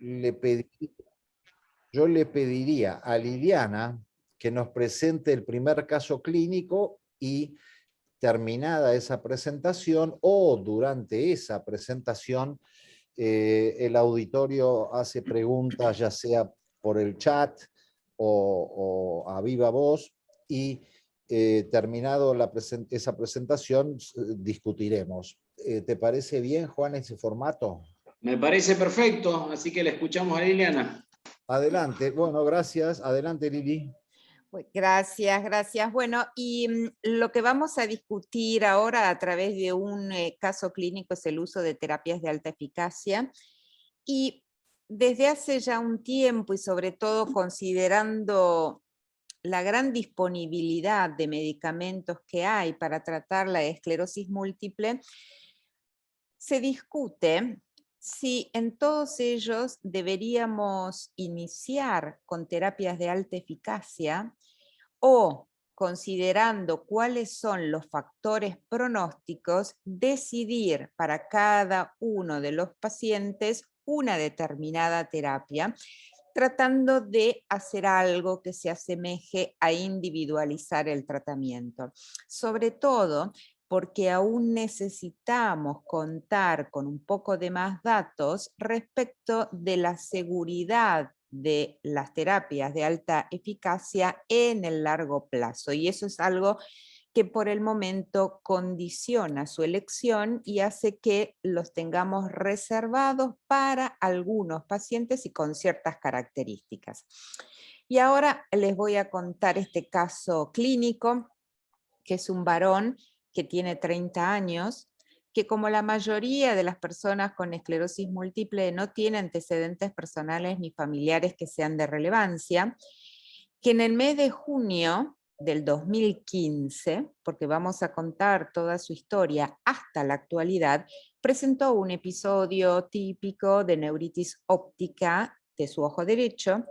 le pediría, yo le pediría a Liliana que nos presente el primer caso clínico y terminada esa presentación o durante esa presentación el auditorio hace preguntas ya sea por el chat o a viva voz y terminado esa presentación discutiremos. ¿Te parece bien, Juan, ese formato? Me parece perfecto, así que le escuchamos a Liliana. Adelante, bueno, gracias. Adelante, Lili. Gracias, gracias. Bueno, y lo que vamos a discutir ahora a través de un caso clínico es el uso de terapias de alta eficacia. Y desde hace ya un tiempo, y sobre todo considerando la gran disponibilidad de medicamentos que hay para tratar la esclerosis múltiple, se discute si en todos ellos deberíamos iniciar con terapias de alta eficacia o, considerando cuáles son los factores pronósticos, decidir para cada uno de los pacientes una determinada terapia, tratando de hacer algo que se asemeje a individualizar el tratamiento. Sobre todo porque aún necesitamos contar con un poco de más datos respecto de la seguridad de las terapias de alta eficacia en el largo plazo. Y eso es algo que por el momento condiciona su elección y hace que los tengamos reservados para algunos pacientes y con ciertas características. Y ahora les voy a contar este caso clínico, que es un varón que tiene 30 años, que como la mayoría de las personas con esclerosis múltiple no tiene antecedentes personales ni familiares que sean de relevancia, que en el mes de junio del 2015, porque vamos a contar toda su historia hasta la actualidad, presentó un episodio típico de neuritis óptica de su ojo derecho,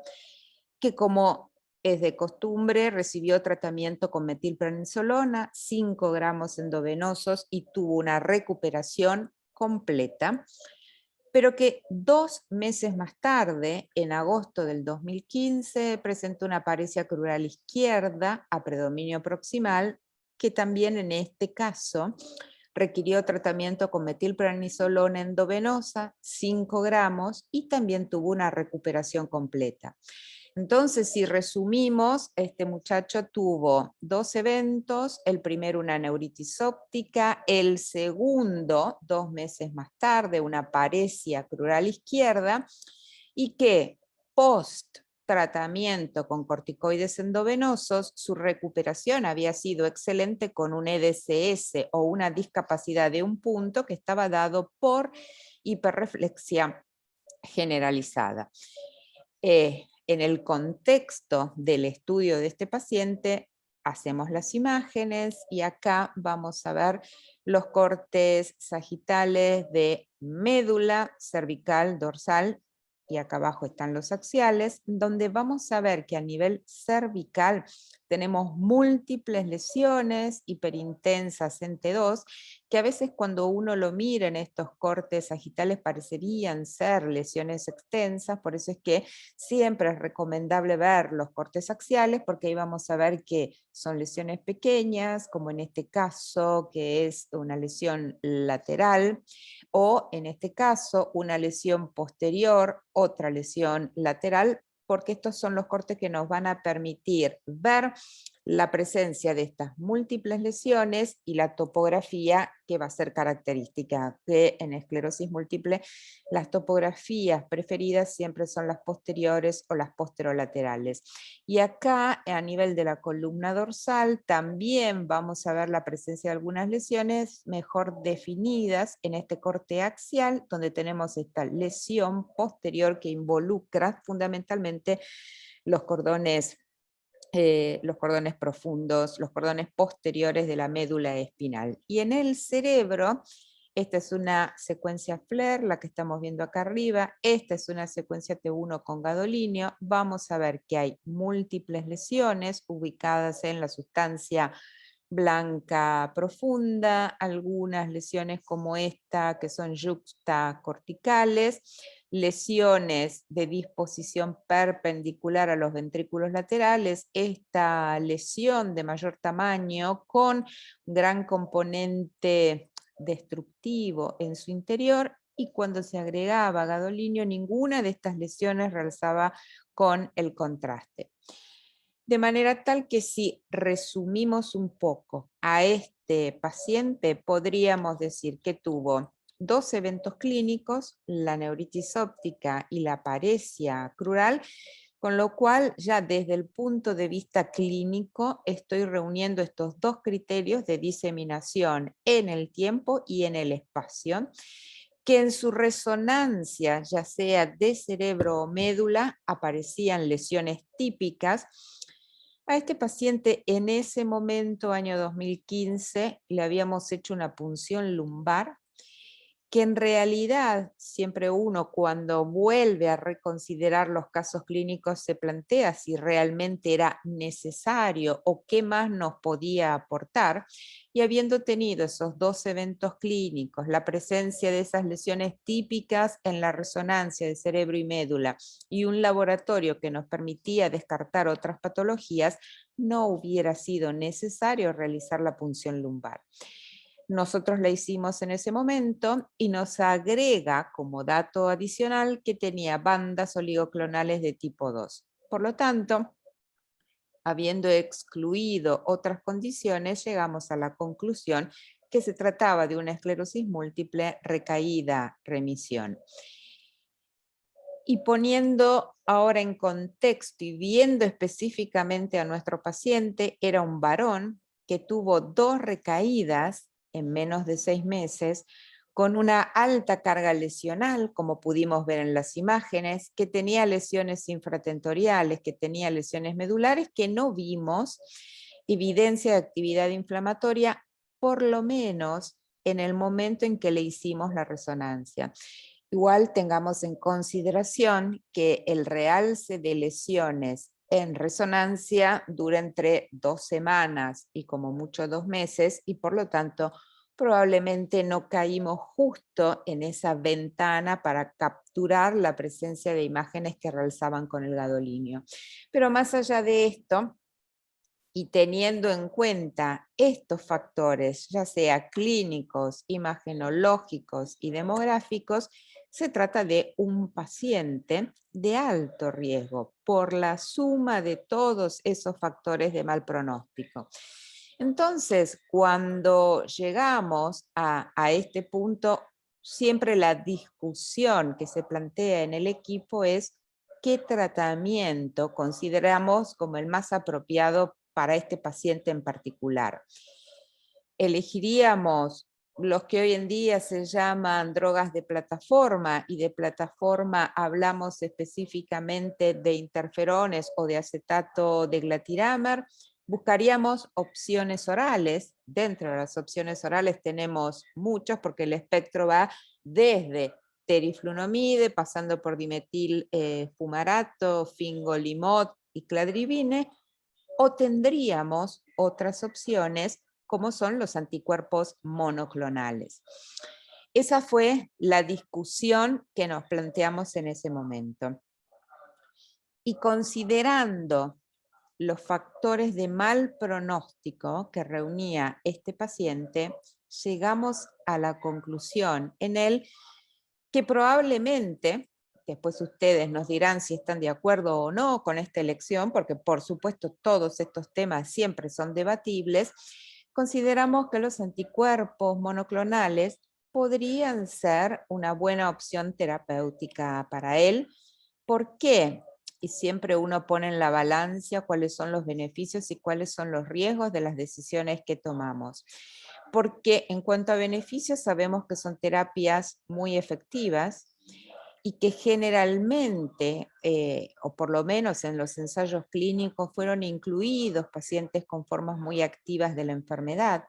que como es de costumbre, recibió tratamiento con metilprednisolona, 5 gramos endovenosos y tuvo una recuperación completa, pero que 2 meses más tarde, en agosto del 2015, presentó una paresia crural izquierda a predominio proximal, que también en este caso requirió tratamiento con metilprednisolona endovenosa, 5 gramos, y también tuvo una recuperación completa. Entonces, si resumimos, este muchacho tuvo 2 eventos, el primero una neuritis óptica, el segundo, 2 meses más tarde, una paresia crural izquierda, y que post tratamiento con corticoides endovenosos, su recuperación había sido excelente con un EDSS o una discapacidad de un punto que estaba dado por hiperreflexia generalizada. En el contexto del estudio de este paciente, hacemos las imágenes y acá vamos a ver los cortes sagitales de médula cervical dorsal, y acá abajo están los axiales, donde vamos a ver que a nivel cervical tenemos múltiples lesiones hiperintensas en T2, que a veces cuando uno lo mira en estos cortes sagitales parecerían ser lesiones extensas, por eso es que siempre es recomendable ver los cortes axiales, porque ahí vamos a ver que son lesiones pequeñas, como en este caso, que es una lesión lateral, o en este caso, una lesión posterior, otra lesión lateral, porque estos son los cortes que nos van a permitir ver la presencia de estas múltiples lesiones y la topografía que va a ser característica, que en esclerosis múltiple las topografías preferidas siempre son las posteriores o las posterolaterales. Y acá, a nivel de la columna dorsal, también vamos a ver la presencia de algunas lesiones mejor definidas en este corte axial, donde tenemos esta lesión posterior que involucra fundamentalmente los cordones profundos, los cordones posteriores de la médula espinal. Y en el cerebro, esta es una secuencia FLAIR, la que estamos viendo acá arriba, esta es una secuencia T1 con gadolinio, vamos a ver que hay múltiples lesiones ubicadas en la sustancia blanca profunda, algunas lesiones como esta que son yuxtacorticales, lesiones de disposición perpendicular a los ventrículos laterales, esta lesión de mayor tamaño con gran componente destructivo en su interior, y cuando se agregaba gadolinio, ninguna de estas lesiones realzaba con el contraste. De manera tal que si resumimos un poco a este paciente, podríamos decir que tuvo 2 eventos clínicos, la neuritis óptica y la paresia crural, con lo cual ya desde el punto de vista clínico estoy reuniendo estos 2 criterios de diseminación en el tiempo y en el espacio, que en su resonancia, ya sea de cerebro o médula, aparecían lesiones típicas. A este paciente en ese momento, año 2015, le habíamos hecho una punción lumbar, que en realidad siempre uno cuando vuelve a reconsiderar los casos clínicos se plantea si realmente era necesario o qué más nos podía aportar. Y habiendo tenido esos 2 eventos clínicos, la presencia de esas lesiones típicas en la resonancia de cerebro y médula y un laboratorio que nos permitía descartar otras patologías, no hubiera sido necesario realizar la punción lumbar. Nosotros la hicimos en ese momento y nos agrega como dato adicional que tenía bandas oligoclonales de tipo 2. Por lo tanto, habiendo excluido otras condiciones, llegamos a la conclusión que se trataba de una esclerosis múltiple recaída-remisión. Y poniendo ahora en contexto y viendo específicamente a nuestro paciente, era un varón que tuvo 2 recaídas en menos de 6 meses, con una alta carga lesional, como pudimos ver en las imágenes, que tenía lesiones infratentoriales, que tenía lesiones medulares, que no vimos evidencia de actividad inflamatoria, por lo menos en el momento en que le hicimos la resonancia. Igual tengamos en consideración que el realce de lesiones en resonancia dura entre 2 semanas y como mucho 2 meses, y por lo tanto probablemente no caímos justo en esa ventana para capturar la presencia de imágenes que realzaban con el gadolinio. Pero más allá de esto, y teniendo en cuenta estos factores, ya sea clínicos, imagenológicos y demográficos, se trata de un paciente de alto riesgo por la suma de todos esos factores de mal pronóstico. Entonces, cuando llegamos a este punto, siempre la discusión que se plantea en el equipo es qué tratamiento consideramos como el más apropiado para este paciente en particular. Elegiríamos los que hoy en día se llaman drogas de plataforma, y de plataforma hablamos específicamente de interferones o de acetato de glatiramer. Buscaríamos opciones orales. Dentro de las opciones orales tenemos muchos, porque el espectro va desde teriflunomide, pasando por dimetil fumarato, fingolimod y cladribine, o tendríamos otras opciones como son los anticuerpos monoclonales. Esa fue la discusión que nos planteamos en ese momento. Y considerando los factores de mal pronóstico que reunía este paciente, llegamos a la conclusión en él que probablemente, después ustedes nos dirán si están de acuerdo o no con esta elección, porque por supuesto todos estos temas siempre son debatibles, consideramos que los anticuerpos monoclonales podrían ser una buena opción terapéutica para él. ¿Por qué? Y siempre uno pone en la balanza cuáles son los beneficios y cuáles son los riesgos de las decisiones que tomamos. Porque en cuanto a beneficios sabemos que son terapias muy efectivas y que generalmente, o por lo menos en los ensayos clínicos, fueron incluidos pacientes con formas muy activas de la enfermedad,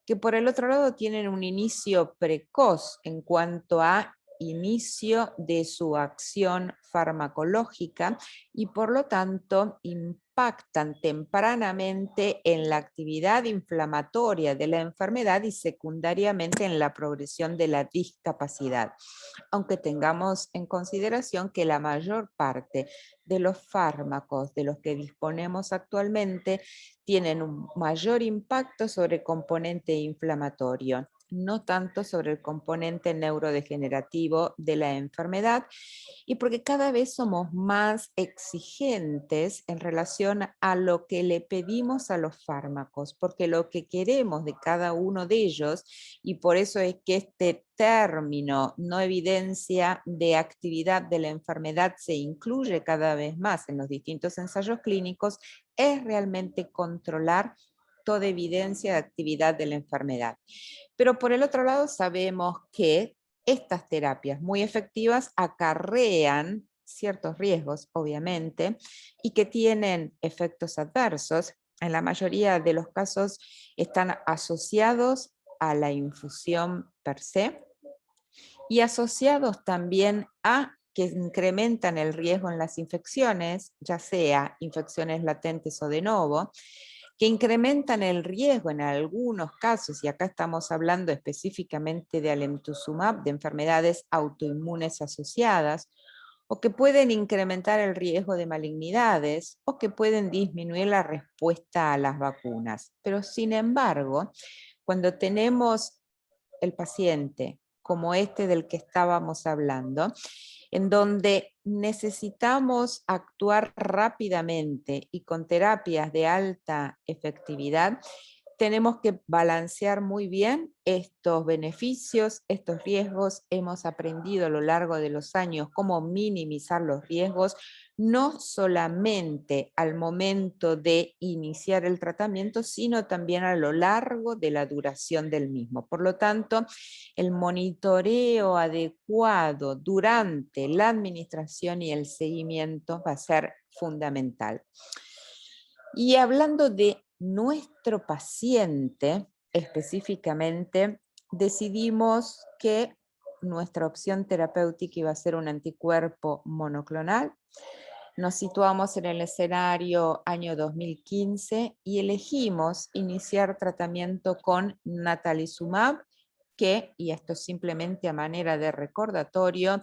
que por el otro lado tienen un inicio precoz en cuanto a inicio de su acción farmacológica y por lo tanto impactan impactan tempranamente en la actividad inflamatoria de la enfermedad y secundariamente en la progresión de la discapacidad, aunque tengamos en consideración que la mayor parte de los fármacos de los que disponemos actualmente tienen un mayor impacto sobre el componente inflamatorio, no tanto sobre el componente neurodegenerativo de la enfermedad, y porque cada vez somos más exigentes en relación a lo que le pedimos a los fármacos, porque lo que queremos de cada uno de ellos, y por eso es que este término no evidencia de actividad de la enfermedad se incluye cada vez más en los distintos ensayos clínicos, es realmente controlar toda evidencia de actividad de la enfermedad. Pero por el otro lado sabemos que estas terapias muy efectivas acarrean ciertos riesgos, obviamente, y que tienen efectos adversos. En la mayoría de los casos están asociados a la infusión per se y asociados también a que incrementan el riesgo en las infecciones, ya sea infecciones latentes o de novo, que incrementan el riesgo en algunos casos, y acá estamos hablando específicamente de alemtuzumab, de enfermedades autoinmunes asociadas, o que pueden incrementar el riesgo de malignidades, o que pueden disminuir la respuesta a las vacunas. Pero sin embargo, cuando tenemos el paciente como este del que estábamos hablando, en donde necesitamos actuar rápidamente y con terapias de alta efectividad, tenemos que balancear muy bien estos beneficios, estos riesgos. Hemos aprendido a lo largo de los años cómo minimizar los riesgos, no solamente al momento de iniciar el tratamiento, sino también a lo largo de la duración del mismo. Por lo tanto, el monitoreo adecuado durante la administración y el seguimiento va a ser fundamental. Y hablando de nuestro paciente, específicamente, decidimos que nuestra opción terapéutica iba a ser un anticuerpo monoclonal. Nos situamos en el escenario año 2015 y elegimos iniciar tratamiento con natalizumab, que, y esto simplemente a manera de recordatorio,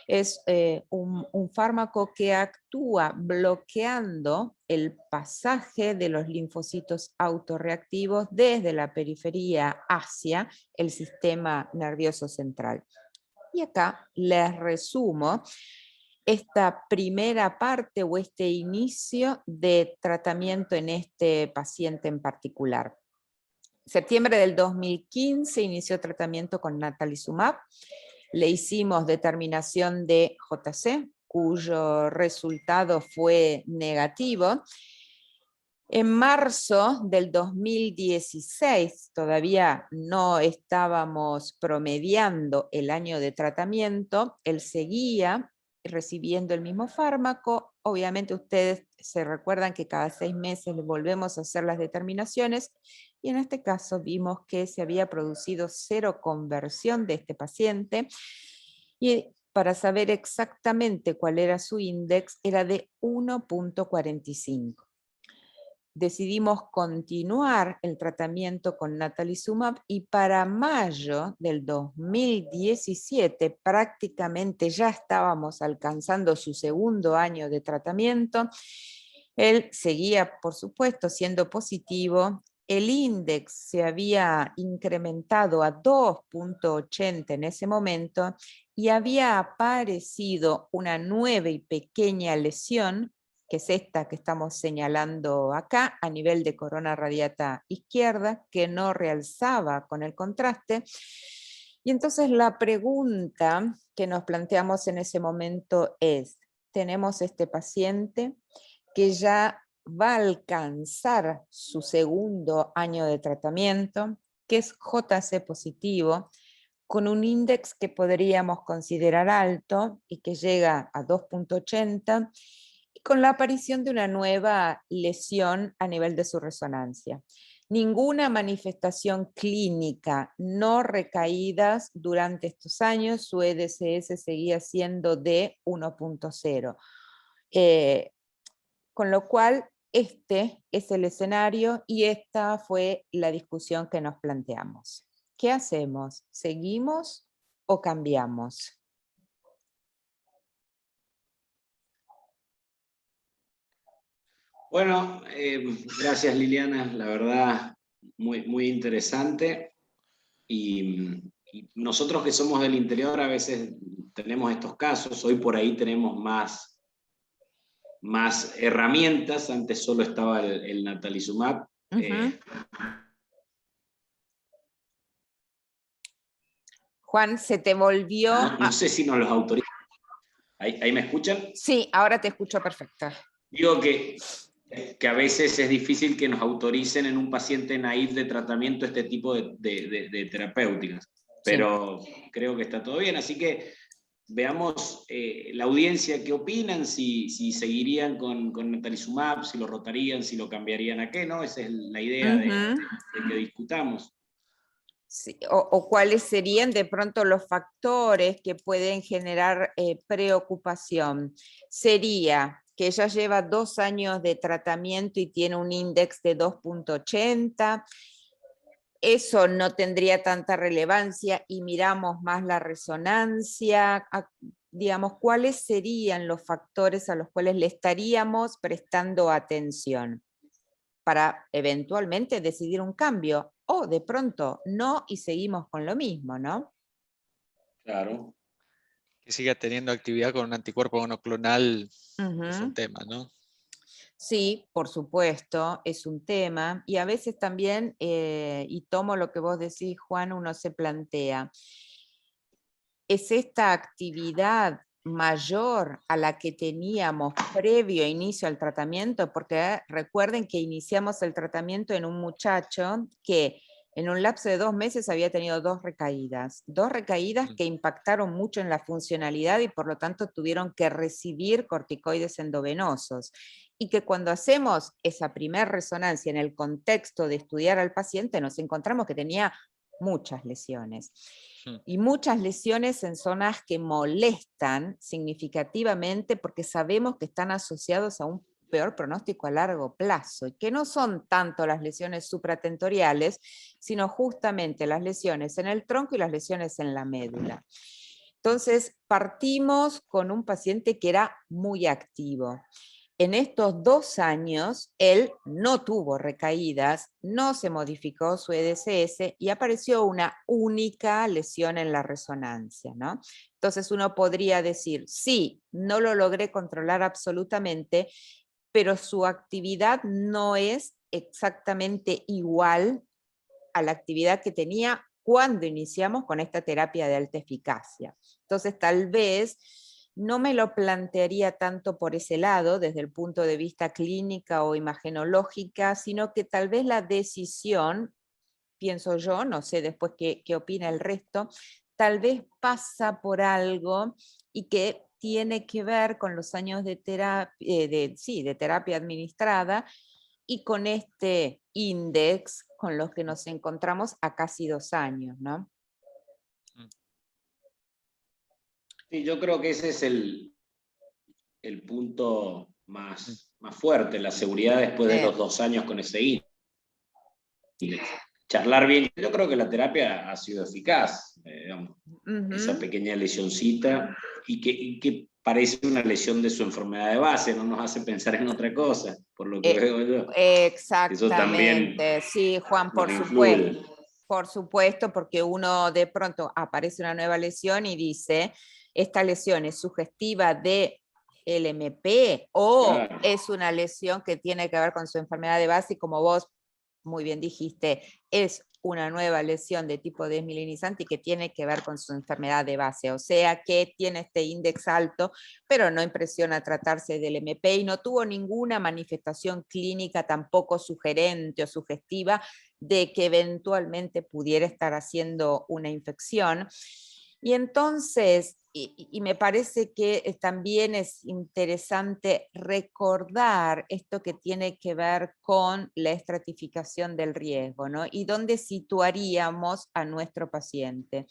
es un fármaco que actúa bloqueando el pasaje de los linfocitos autorreactivos desde la periferia hacia el sistema nervioso central. Y acá les resumo esta primera parte o este inicio de tratamiento en este paciente en particular. Septiembre del 2015 inició tratamiento con natalizumab. Le hicimos determinación de JC, cuyo resultado fue negativo. En marzo del 2016, todavía no estábamos promediando el año de tratamiento, él seguía recibiendo el mismo fármaco. Obviamente ustedes se recuerdan que cada 6 meses volvemos a hacer las determinaciones, y en este caso vimos que se había producido seroconversión de este paciente, y para saber exactamente cuál era su índice, era de 1.45. Decidimos continuar el tratamiento con natalizumab y para mayo del 2017 prácticamente ya estábamos alcanzando su segundo año de tratamiento. Él seguía, por supuesto, siendo positivo. El índice se había incrementado a 2.80 en ese momento y había aparecido una nueva y pequeña lesión, que es esta que estamos señalando acá, a nivel de corona radiata izquierda, que no realzaba con el contraste. Y entonces la pregunta que nos planteamos en ese momento es, tenemos este paciente que ya va a alcanzar su segundo año de tratamiento, que es JC positivo, con un índice que podríamos considerar alto y que llega a 2.80, con la aparición de una nueva lesión a nivel de su resonancia. Ninguna manifestación clínica, no recaídas durante estos años, su EDSS seguía siendo de 1.0. Con lo cual este es el escenario y esta fue la discusión que nos planteamos. ¿Qué hacemos? ¿Seguimos o cambiamos? Bueno, gracias Liliana, la verdad muy interesante. Y nosotros que somos del interior a veces tenemos estos casos, hoy por ahí tenemos más herramientas, antes solo estaba el natalizumab. Juan, se te volvió... No sé si nos los autorizan. ¿Ahí me escuchan? Sí, ahora te escucho perfecto. Digo que a veces es difícil que nos autoricen en un paciente naïf de tratamiento este tipo de terapéuticas, pero creo que está todo bien, así que veamos la audiencia qué opinan, si seguirían con natalizumab, si lo rotarían, si lo cambiarían a qué, ¿no? Esa es la idea de que discutamos. Sí, o cuáles serían de pronto los factores que pueden generar preocupación. Sería que ella lleva 2 años de tratamiento y tiene un índice de 2.80, eso no tendría tanta relevancia y miramos más la resonancia, digamos, ¿cuáles serían los factores a los cuales le estaríamos prestando atención para eventualmente decidir un cambio? O de pronto no y seguimos con lo mismo, ¿no? Claro. Que siga teniendo actividad con un anticuerpo monoclonal es un tema, ¿no? Sí, por supuesto, es un tema. Y a veces también, y tomo lo que vos decís, Juan, uno se plantea, ¿es esta actividad mayor a la que teníamos previo inicio al tratamiento? Porque recuerden que iniciamos el tratamiento en un muchacho que en un lapso de 2 meses había tenido 2 recaídas que impactaron mucho en la funcionalidad y por lo tanto tuvieron que recibir corticoides endovenosos. Y que cuando hacemos esa primer resonancia en el contexto de estudiar al paciente, nos encontramos que tenía muchas lesiones. Y muchas lesiones en zonas que molestan significativamente porque sabemos que están asociados a un peor pronóstico a largo plazo, y que no son tanto las lesiones supratentoriales, sino justamente las lesiones en el tronco y las lesiones en la médula. Entonces, partimos con un paciente que era muy activo. En estos 2 años, él no tuvo recaídas, no se modificó su EDSS y apareció una única lesión en la resonancia, ¿no? Entonces uno podría decir, sí, no lo logré controlar absolutamente, pero su actividad no es exactamente igual a la actividad que tenía cuando iniciamos con esta terapia de alta eficacia. Entonces, tal vez no me lo plantearía tanto por ese lado, desde el punto de vista clínica o imagenológica, sino que tal vez la decisión, pienso yo, no sé después qué opina el resto, tal vez pasa por algo y que tiene que ver con los años de terapia administrada y con este índice con los que nos encontramos a casi 2 años, ¿no? Sí, yo creo que ese es el punto más fuerte, la seguridad después de los 2 años con ese índice. Charlar bien, yo creo que la terapia ha sido eficaz, digamos, esa pequeña lesioncita, y que parece una lesión de su enfermedad de base, no nos hace pensar en otra cosa, por lo que veo yo. Exactamente, eso también sí, Juan, por supuesto. Por supuesto, porque uno de pronto aparece una nueva lesión y dice, esta lesión es sugestiva de LMP o claro, es una lesión que tiene que ver con su enfermedad de base y como vos muy bien dijiste, es una nueva lesión de tipo desmielinizante y que tiene que ver con su enfermedad de base, o sea que tiene este índice alto, pero no impresiona tratarse del MP y no tuvo ninguna manifestación clínica tampoco sugerente o sugestiva de que eventualmente pudiera estar haciendo una infección. Y entonces, y me parece que también es interesante recordar esto que tiene que ver con la estratificación del riesgo, ¿no? Y dónde situaríamos a nuestro paciente.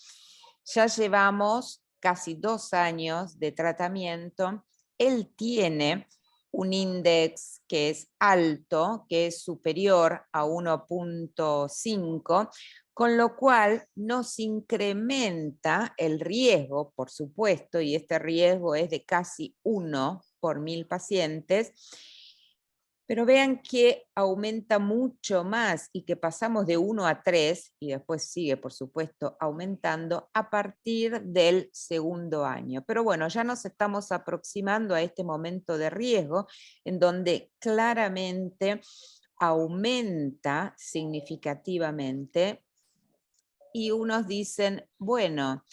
Ya llevamos casi 2 años de tratamiento, él tiene un índice que es alto, que es superior a 1.5, con lo cual nos incrementa el riesgo, por supuesto, y este riesgo es de casi 1 por 1000 pacientes, pero vean que aumenta mucho más y que pasamos de 1 a 3, y después sigue, por supuesto, aumentando a partir del segundo año. Pero bueno, ya nos estamos aproximando a este momento de riesgo, en donde claramente aumenta significativamente, y unos dicen, bueno,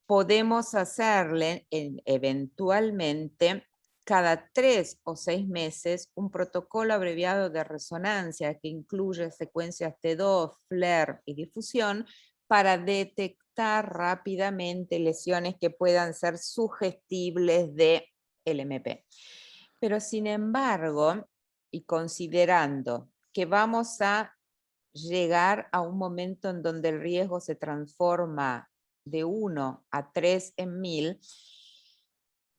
podemos hacerle eventualmente cada 3 o 6 meses un protocolo abreviado de resonancia que incluye secuencias T2, FLAIR y difusión para detectar rápidamente lesiones que puedan ser sugestibles de LMP. Pero sin embargo, y considerando que vamos a llegar a un momento en donde el riesgo se transforma de 1 a 3 en 1000,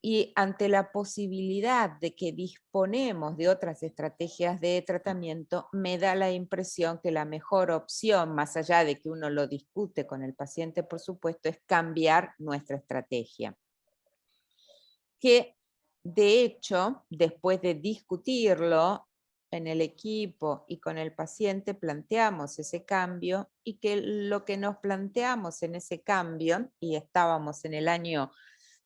y ante la posibilidad de que disponemos de otras estrategias de tratamiento, me da la impresión que la mejor opción, más allá de que uno lo discute con el paciente, por supuesto, es cambiar nuestra estrategia. Que, de hecho, después de discutirlo en el equipo y con el paciente, planteamos ese cambio, y que lo que nos planteamos en ese cambio, y estábamos en el año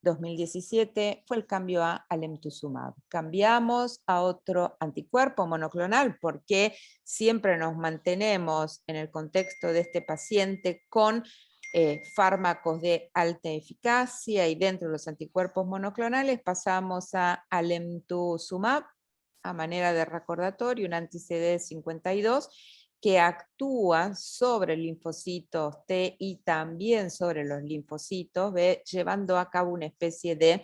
2017, fue el cambio a alemtuzumab. Cambiamos a otro anticuerpo monoclonal porque siempre nos mantenemos en el contexto de este paciente con fármacos de alta eficacia, y dentro de los anticuerpos monoclonales pasamos a alemtuzumab a manera de recordatorio, un anti-CD52 que actúa sobre linfocitos T y también sobre los linfocitos B, llevando a cabo una especie de,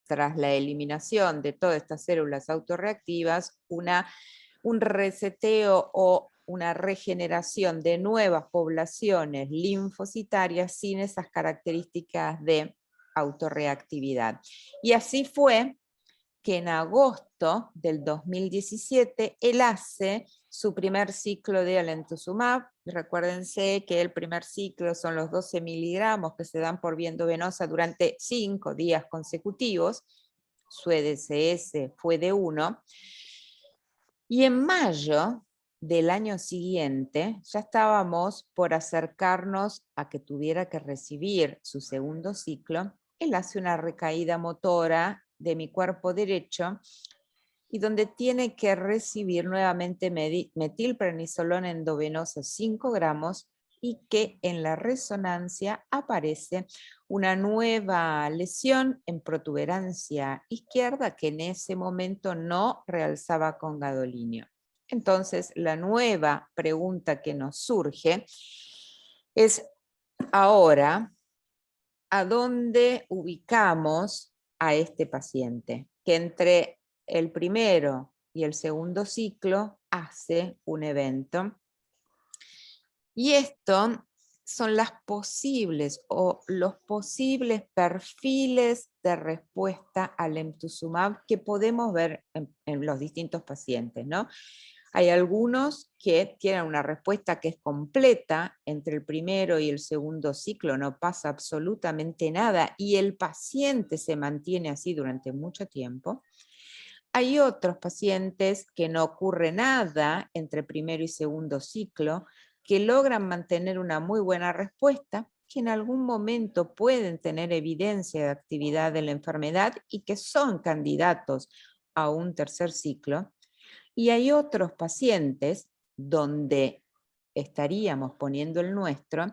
tras la eliminación de todas estas células autorreactivas, un reseteo o una regeneración de nuevas poblaciones linfocitarias sin esas características de autorreactividad. Y así fue que en agosto del 2017 él hace su primer ciclo de alemtuzumab. Recuérdense que el primer ciclo son los 12 miligramos que se dan por vía endovenosa durante 5 días consecutivos. Su EDSS fue de 1. Y en mayo del año siguiente ya estábamos por acercarnos a que tuviera que recibir su segundo ciclo. Él hace una recaída motora de mi cuerpo derecho, y donde tiene que recibir nuevamente metilprednisolona endovenosa 5 gramos, y que en la resonancia aparece una nueva lesión en protuberancia izquierda que en ese momento no realzaba con gadolinio. Entonces, la nueva pregunta que nos surge es ahora, ¿a dónde ubicamos a este paciente? Que entre el primero y el segundo ciclo hace un evento. Y esto son las posibles o los posibles perfiles de respuesta al alemtuzumab que podemos ver en los distintos pacientes, ¿no? Hay algunos que tienen una respuesta que es completa entre el primero y el segundo ciclo, no pasa absolutamente nada y el paciente se mantiene así durante mucho tiempo. Hay otros pacientes que no ocurre nada entre primero y segundo ciclo, que logran mantener una muy buena respuesta, que en algún momento pueden tener evidencia de actividad de la enfermedad y que son candidatos a un tercer ciclo. Y hay otros pacientes donde estaríamos poniendo el nuestro,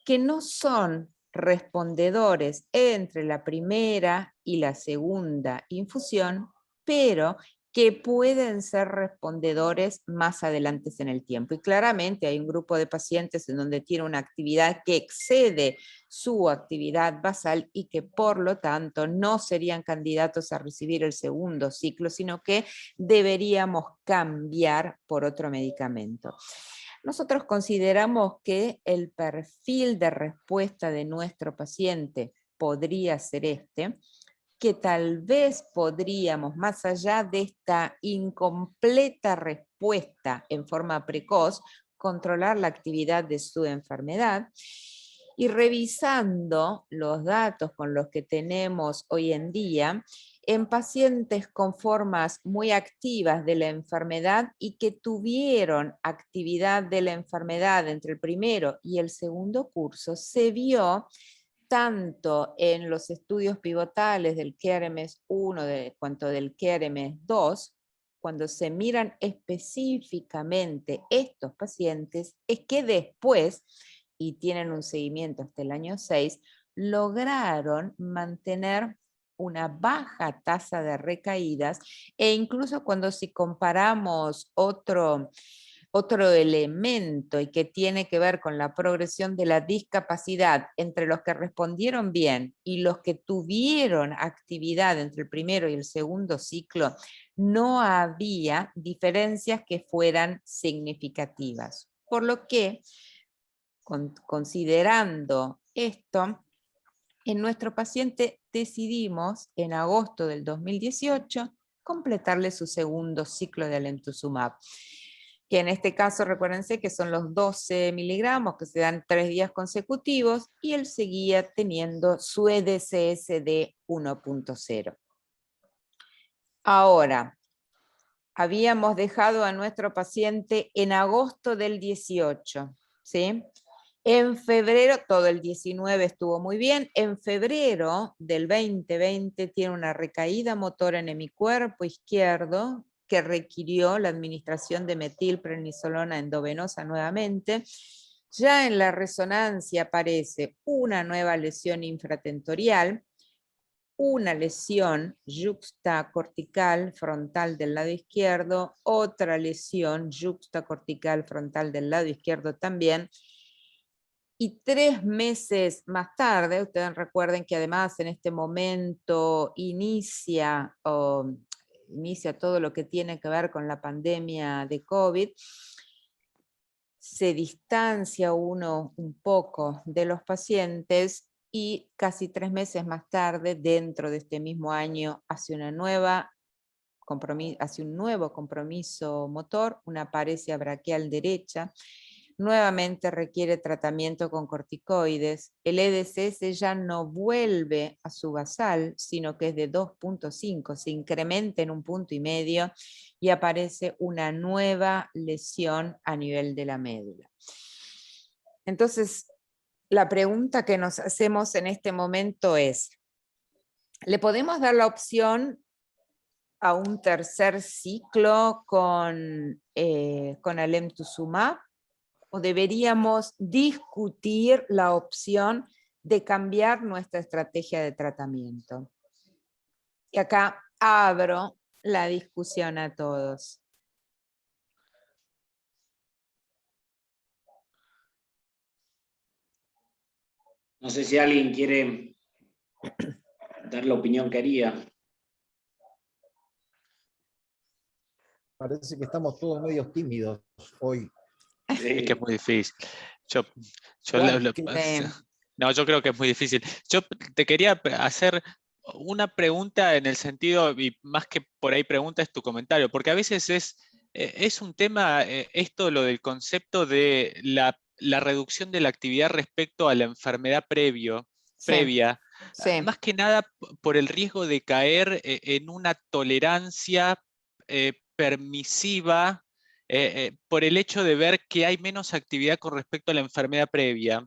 que no son respondedores entre la primera y la segunda infusión, pero que pueden ser respondedores más adelante en el tiempo. Y claramente hay un grupo de pacientes en donde tiene una actividad que excede su actividad basal y que por lo tanto no serían candidatos a recibir el segundo ciclo, sino que deberíamos cambiar por otro medicamento. Nosotros consideramos que el perfil de respuesta de nuestro paciente podría ser este, que tal vez podríamos, más allá de esta incompleta respuesta en forma precoz, controlar la actividad de su enfermedad. Y revisando los datos con los que tenemos hoy en día, en pacientes con formas muy activas de la enfermedad y que tuvieron actividad de la enfermedad entre el primero y el segundo curso, se vio tanto en los estudios pivotales del QRMS 1 cuanto del QRMS 2, cuando se miran específicamente estos pacientes, es que después, y tienen un seguimiento hasta el año 6, lograron mantener una baja tasa de recaídas, e incluso cuando si comparamos otro elemento y que tiene que ver con la progresión de la discapacidad entre los que respondieron bien y los que tuvieron actividad entre el primero y el segundo ciclo, no había diferencias que fueran significativas. Por lo que, considerando esto, en nuestro paciente decidimos en agosto del 2018 completarle su segundo ciclo de alemtuzumab, que en este caso recuérdense que son los 12 miligramos que se dan 3 días consecutivos, y él seguía teniendo su EDCS de 1.0. Ahora, habíamos dejado a nuestro paciente en agosto del 18, ¿sí? En febrero, todo el 19 estuvo muy bien. En febrero del 2020 tiene una recaída motora en hemicuerpo izquierdo que requirió la administración de metilprednisolona endovenosa nuevamente. Ya en la resonancia aparece una nueva lesión infratentorial, una lesión yuxtacortical frontal del lado izquierdo, otra lesión yuxtacortical frontal del lado izquierdo también. Y 3 meses más tarde, ustedes recuerden que además en este momento inicia todo lo que tiene que ver con la pandemia de COVID, se distancia uno un poco de los pacientes y casi 3 meses más tarde, dentro de este mismo año, hace un nuevo compromiso motor, una paresia braquial derecha. Nuevamente requiere tratamiento con corticoides. El EDCS ya no vuelve a su basal, sino que es de 2.5, se incrementa en 1,5 puntos y aparece una nueva lesión a nivel de la médula. Entonces, la pregunta que nos hacemos en este momento es, ¿le podemos dar la opción a un tercer ciclo con alemtuzumab? ¿O deberíamos discutir la opción de cambiar nuestra estrategia de tratamiento? Y acá abro la discusión a todos. No sé si alguien quiere dar la opinión que haría. Parece que estamos todos medio tímidos hoy. Es que es muy difícil. Yo creo que es muy difícil. Yo te quería hacer una pregunta en el sentido, y más que por ahí pregunta es tu comentario, porque a veces es un tema, esto lo del concepto de la reducción de la actividad respecto a la enfermedad previa, Sí. más que nada por el riesgo de caer en una tolerancia permisiva, por el hecho de ver que hay menos actividad con respecto a la enfermedad previa.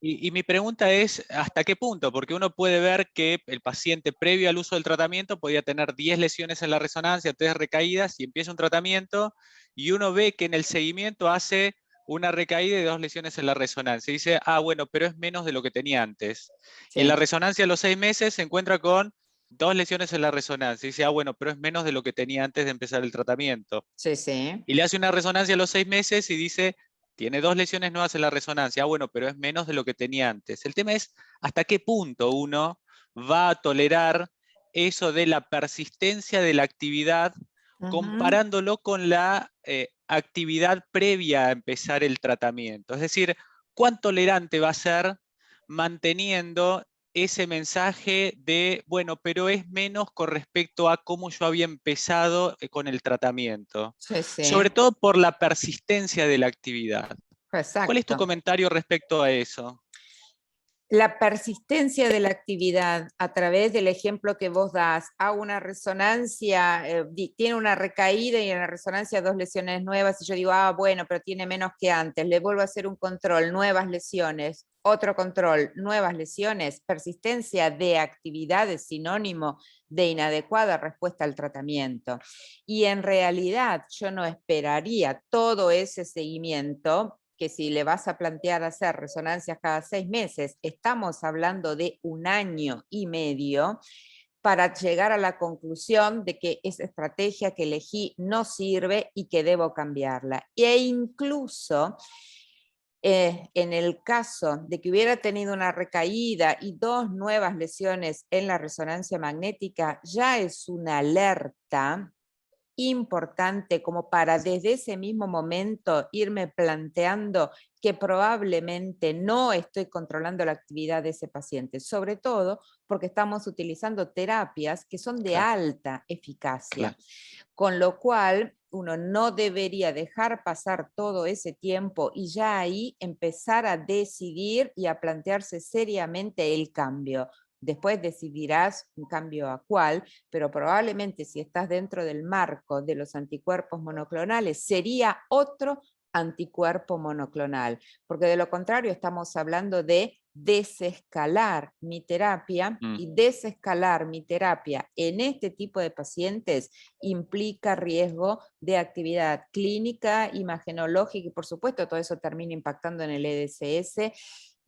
Y mi pregunta es, ¿hasta qué punto? Porque uno puede ver que el paciente previo al uso del tratamiento podía tener 10 lesiones en la resonancia, 3 recaídas, y empieza un tratamiento, y uno ve que en el seguimiento hace una recaída y 2 lesiones en la resonancia. Y dice, bueno, pero es menos de lo que tenía antes. Sí. Y en la resonancia a los 6 meses se encuentra con 2 lesiones en la resonancia. Y dice, bueno, pero es menos de lo que tenía antes de empezar el tratamiento. Sí, sí. Y le hace una resonancia a los 6 meses y dice, tiene 2 lesiones nuevas en la resonancia. Bueno, pero es menos de lo que tenía antes. El tema es hasta qué punto uno va a tolerar eso de la persistencia de la actividad comparándolo con la actividad previa a empezar el tratamiento. Es decir, ¿cuán tolerante va a ser manteniendo ese mensaje de, bueno, pero es menos con respecto a cómo yo había empezado con el tratamiento. Sí, sí. Sobre todo por la persistencia de la actividad. Exacto. ¿Cuál es tu comentario respecto a eso? La persistencia de la actividad a través del ejemplo que vos das, a una resonancia, tiene una recaída y en la resonancia 2 lesiones nuevas, y yo digo, bueno, pero tiene menos que antes, le vuelvo a hacer un control, nuevas lesiones, otro control, nuevas lesiones, persistencia de actividad es sinónimo de inadecuada respuesta al tratamiento. Y en realidad yo no esperaría todo ese seguimiento, que si le vas a plantear hacer resonancias cada 6 meses, estamos hablando de 1 año y medio para llegar a la conclusión de que esa estrategia que elegí no sirve y que debo cambiarla. E incluso en el caso de que hubiera tenido una recaída y 2 nuevas lesiones en la resonancia magnética, ya es una alerta importante como para desde ese mismo momento irme planteando que probablemente no estoy controlando la actividad de ese paciente, sobre todo porque estamos utilizando terapias que son de alta eficacia, con lo cual uno no debería dejar pasar todo ese tiempo y ya ahí empezar a decidir y a plantearse seriamente el cambio. Después decidirás un cambio a cuál, pero probablemente si estás dentro del marco de los anticuerpos monoclonales, sería otro anticuerpo monoclonal, porque de lo contrario estamos hablando de desescalar mi terapia, y desescalar mi terapia en este tipo de pacientes implica riesgo de actividad clínica, imagenológica, y por supuesto todo eso termina impactando en el EDSS,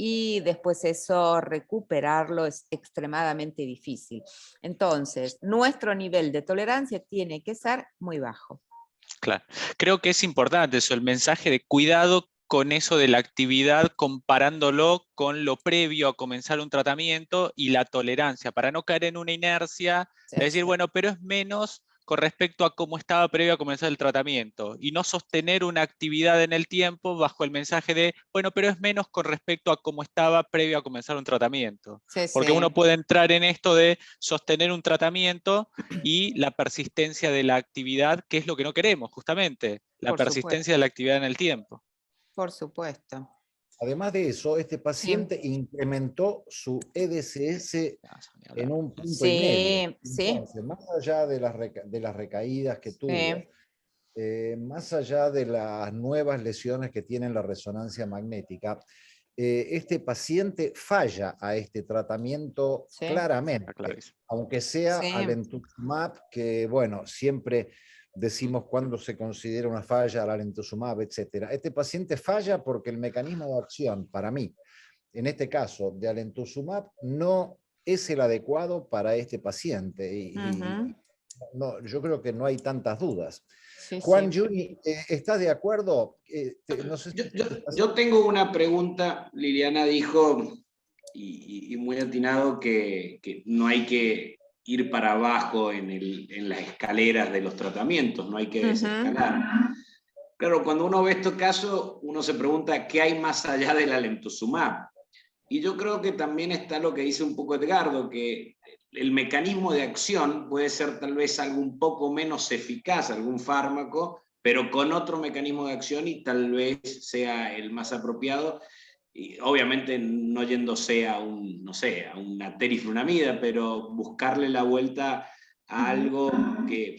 y después eso recuperarlo es extremadamente difícil. Entonces, nuestro nivel de tolerancia tiene que ser muy bajo. Claro, creo que es importante eso, el mensaje de cuidado con eso de la actividad, comparándolo con lo previo a comenzar un tratamiento y la tolerancia, para no caer en una inercia de decir, bueno, pero es menos con respecto a cómo estaba previo a comenzar el tratamiento, y no sostener una actividad en el tiempo bajo el mensaje de, bueno, pero es menos con respecto a cómo estaba previo a comenzar un tratamiento. Porque uno puede entrar en esto de sostener un tratamiento y la persistencia de la actividad, que es lo que no queremos, justamente, la persistencia de la actividad en el tiempo. Por supuesto. Además de eso, este paciente incrementó su EDSS en un punto y medio. Entonces, más allá de las recaídas que tuvo, más allá de las nuevas lesiones que tiene en la resonancia magnética, este paciente falla a este tratamiento claramente, aunque sea alemtuzumab, que bueno, siempre decimos cuándo se considera una falla al alemtuzumab, etc. Este paciente falla porque el mecanismo de acción, para mí, en este caso de alemtuzumab, no es el adecuado para este paciente. Y no, yo creo que no hay tantas dudas. Juan Juni, ¿estás de acuerdo? No sé si yo tengo una pregunta. Liliana dijo, y muy atinado, que no hay que ir para abajo en las escaleras de los tratamientos, no hay que desescalar. Claro, cuando uno ve estos casos, uno se pregunta qué hay más allá del alemtuzumab. Y yo creo que también está lo que dice un poco Edgardo, que el mecanismo de acción puede ser tal vez algo un poco menos eficaz, algún fármaco, pero con otro mecanismo de acción, y tal vez sea el más apropiado. Y obviamente no yéndose a no sé, a una teriflunomida, pero buscarle la vuelta a algo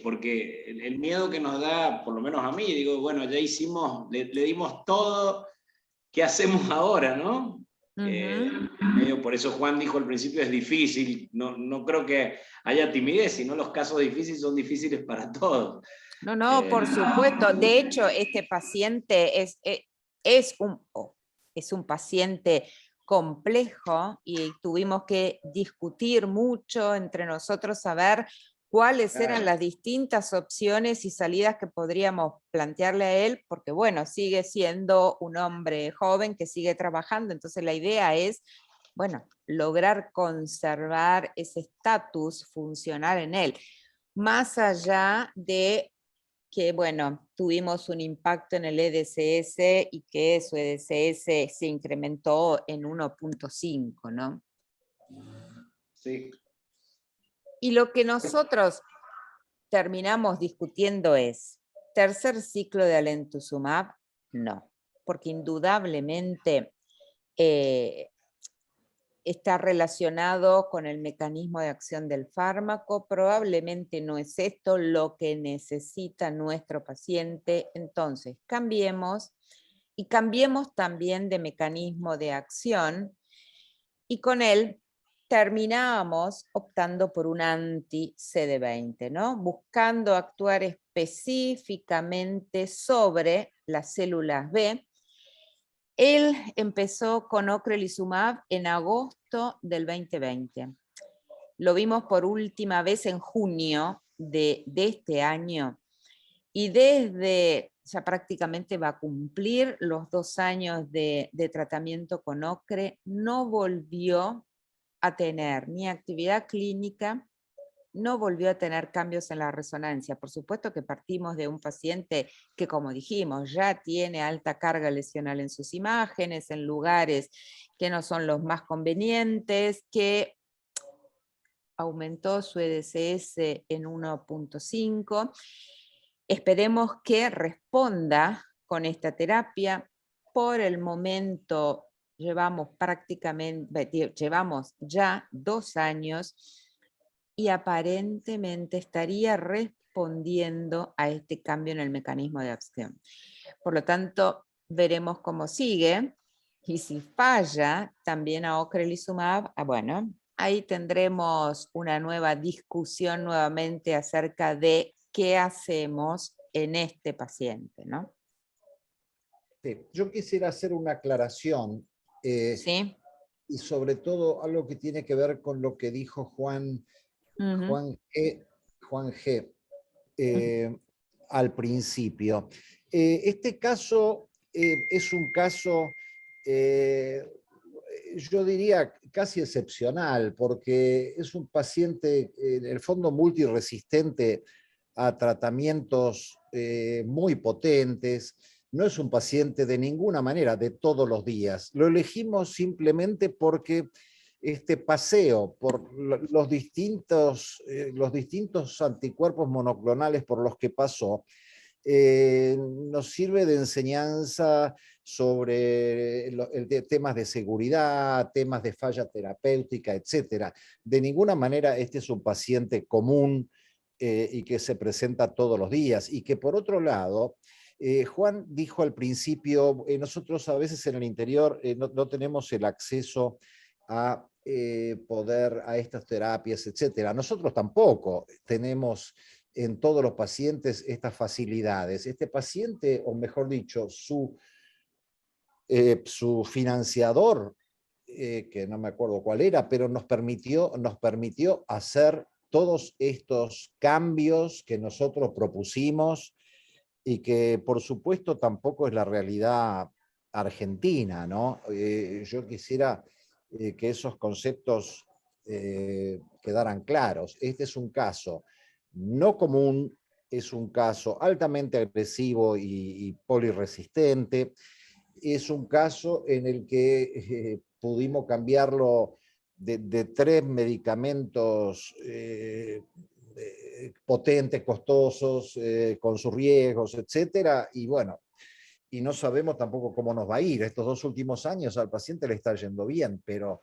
porque el miedo que nos da, por lo menos a mí, digo, bueno, ya hicimos, le dimos todo, ¿qué hacemos ahora, no? Por eso Juan dijo al principio, es difícil, no creo que haya timidez, sino los casos difíciles son difíciles para todos. No, por supuesto. De hecho, este paciente es un paciente complejo, y tuvimos que discutir mucho entre nosotros, saber cuáles eran las distintas opciones y salidas que podríamos plantearle a él, porque bueno, sigue siendo un hombre joven que sigue trabajando, entonces la idea es, bueno, lograr conservar ese estatus funcional en él, más allá de que, bueno, tuvimos un impacto en el EDSS y que su EDSS se incrementó en 1.5, ¿no? Sí. Y lo que nosotros terminamos discutiendo es, ¿tercer ciclo de alemtuzumab? No, porque indudablemente está relacionado con el mecanismo de acción del fármaco, probablemente no es esto lo que necesita nuestro paciente, entonces cambiemos y cambiemos también de mecanismo de acción y con él terminábamos optando por un anti-CD20, ¿no? Buscando actuar específicamente sobre las células B. Él empezó con ocrelizumab en agosto del 2020. Lo vimos por última vez en junio de este año y desde ya prácticamente va a cumplir los 2 años de tratamiento con ocre, no volvió a tener ni actividad clínica, no volvió a tener cambios en la resonancia. Por supuesto que partimos de un paciente que, como dijimos, ya tiene alta carga lesional en sus imágenes, en lugares que no son los más convenientes, que aumentó su EDCS en 1.5. Esperemos que responda con esta terapia. Por el momento llevamos ya 2 años y aparentemente estaría respondiendo a este cambio en el mecanismo de acción. Por lo tanto, veremos cómo sigue y si falla también a ocrelizumab, bueno, ahí tendremos una nueva discusión nuevamente acerca de qué hacemos en este paciente, ¿no? Sí, yo quisiera hacer una aclaración. Sí. Y sobre todo algo que tiene que ver con lo que dijo Juan G. Al principio. Este caso es un caso, yo diría, casi excepcional, porque es un paciente, en el fondo, multiresistente a tratamientos muy potentes. No es un paciente de ninguna manera de todos los días. Lo elegimos simplemente porque este paseo por los distintos anticuerpos monoclonales por los que pasó nos sirve de enseñanza sobre temas de seguridad, temas de falla terapéutica, etc. De ninguna manera este es un paciente común y que se presenta todos los días. Y que por otro lado, Juan dijo al principio, nosotros a veces en el interior no tenemos el acceso a poder a estas terapias, etcétera. Nosotros tampoco tenemos en todos los pacientes estas facilidades. Este paciente, o mejor dicho, su financiador, que no me acuerdo cuál era, pero nos permitió hacer todos estos cambios que nosotros propusimos y que por supuesto tampoco es la realidad argentina, ¿no? Yo quisiera que esos conceptos quedaran claros. Este es un caso no común, es un caso altamente agresivo y poliresistente, es un caso en el que pudimos cambiarlo de 3 medicamentos potentes, costosos, con sus riesgos, etcétera, y bueno, y no sabemos tampoco cómo nos va a ir. Estos 2 últimos años al paciente le está yendo bien, pero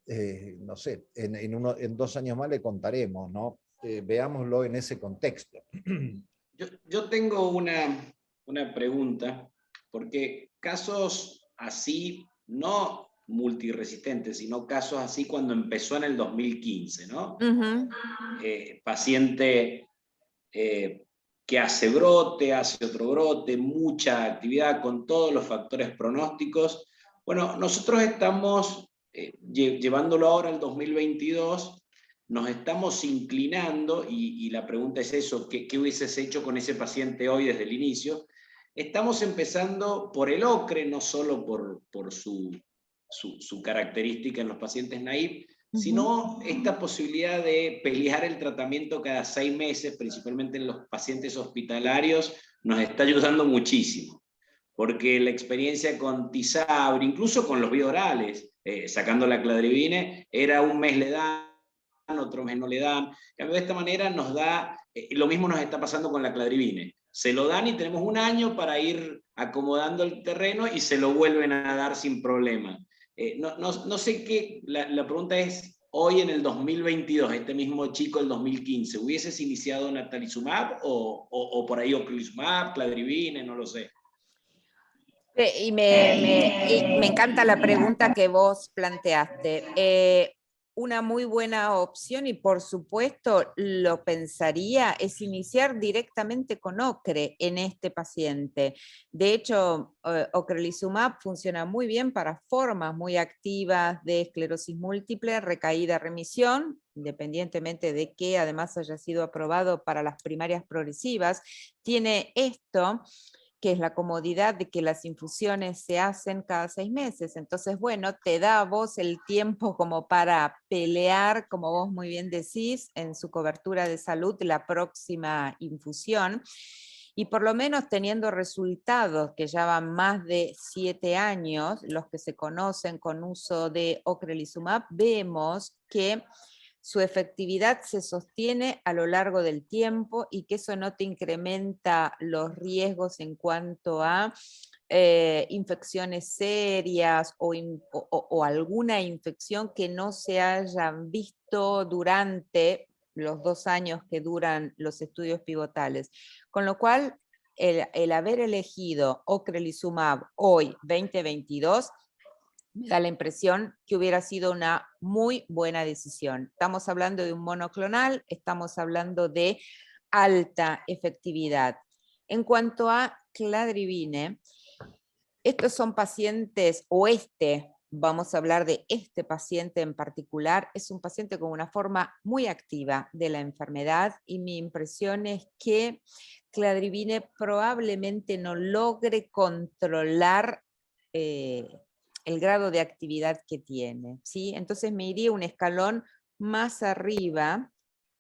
no sé, en 2 años más le contaremos, ¿no? Veámoslo en ese contexto. Yo tengo una pregunta, porque casos así, no multiresistentes, sino casos así cuando empezó en el 2015, ¿no? Paciente que hace brote, hace otro brote, mucha actividad con todos los factores pronósticos. Bueno, nosotros estamos llevándolo ahora al 2022, nos estamos inclinando, y la pregunta es eso, ¿qué hubieses hecho con ese paciente hoy desde el inicio? Estamos empezando por el ocre, no solo por su característica en los pacientes naive, sino esta posibilidad de pelear el tratamiento cada 6 meses, principalmente en los pacientes hospitalarios, nos está ayudando muchísimo. Porque la experiencia con Tysabri, incluso con los biorales, sacando la cladribine, era 1 mes le dan, otros meses no le dan. De esta manera nos da, lo mismo nos está pasando con la cladribine. Se lo dan y tenemos un año para ir acomodando el terreno y se lo vuelven a dar sin problema. No sé qué, la pregunta es, hoy en el 2022, este mismo chico del 2015, ¿hubieses iniciado natalizumab o por ahí ocrelizumab, cladribine, no lo sé? Y me encanta la pregunta que vos planteaste. Una muy buena opción, y por supuesto lo pensaría, es iniciar directamente con ocre en este paciente. De hecho, ocrelizumab funciona muy bien para formas muy activas de esclerosis múltiple, recaída, remisión, independientemente de que además haya sido aprobado para las primarias progresivas. Tiene esto, que es la comodidad de que las infusiones se hacen cada 6 meses. Entonces, bueno, te da a vos el tiempo como para pelear, como vos muy bien decís, en su cobertura de salud la próxima infusión. Y por lo menos teniendo resultados que ya van más de 7 años, los que se conocen con uso de ocrelizumab, vemos que su efectividad se sostiene a lo largo del tiempo y que eso no te incrementa los riesgos en cuanto a infecciones serias o alguna infección que no se hayan visto durante los 2 años que duran los estudios pivotales. Con lo cual, el haber elegido ocrelizumab hoy, 2022, me da la impresión que hubiera sido una muy buena decisión. Estamos hablando de un monoclonal, estamos hablando de alta efectividad. En cuanto a cladribine, estos son pacientes, vamos a hablar de este paciente en particular, es un paciente con una forma muy activa de la enfermedad, y mi impresión es que cladribine probablemente no logre controlar el grado de actividad que tiene, ¿sí? Entonces me iría un escalón más arriba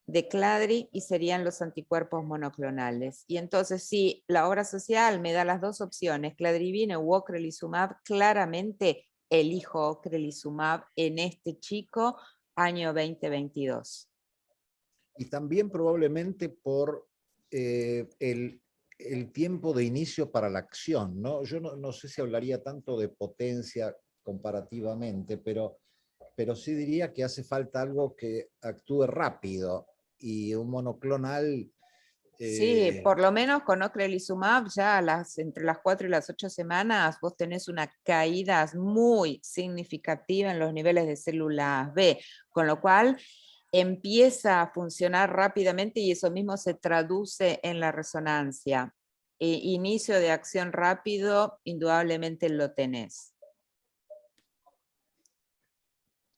de cladri y serían los anticuerpos monoclonales. Y entonces, si la obra social me da las dos opciones, cladribine u ocrelizumab, claramente elijo ocrelizumab en este chico, año 2022. Y también probablemente por el tiempo de inicio para la acción, ¿no? Yo no sé si hablaría tanto de potencia comparativamente, pero sí diría que hace falta algo que actúe rápido, y un monoclonal... Sí, por lo menos con ocrelizumab ya entre las 4 y las 8 semanas vos tenés una caída muy significativa en los niveles de células B, con lo cual empieza a funcionar rápidamente y eso mismo se traduce en la resonancia. Inicio de acción rápido, indudablemente lo tenés.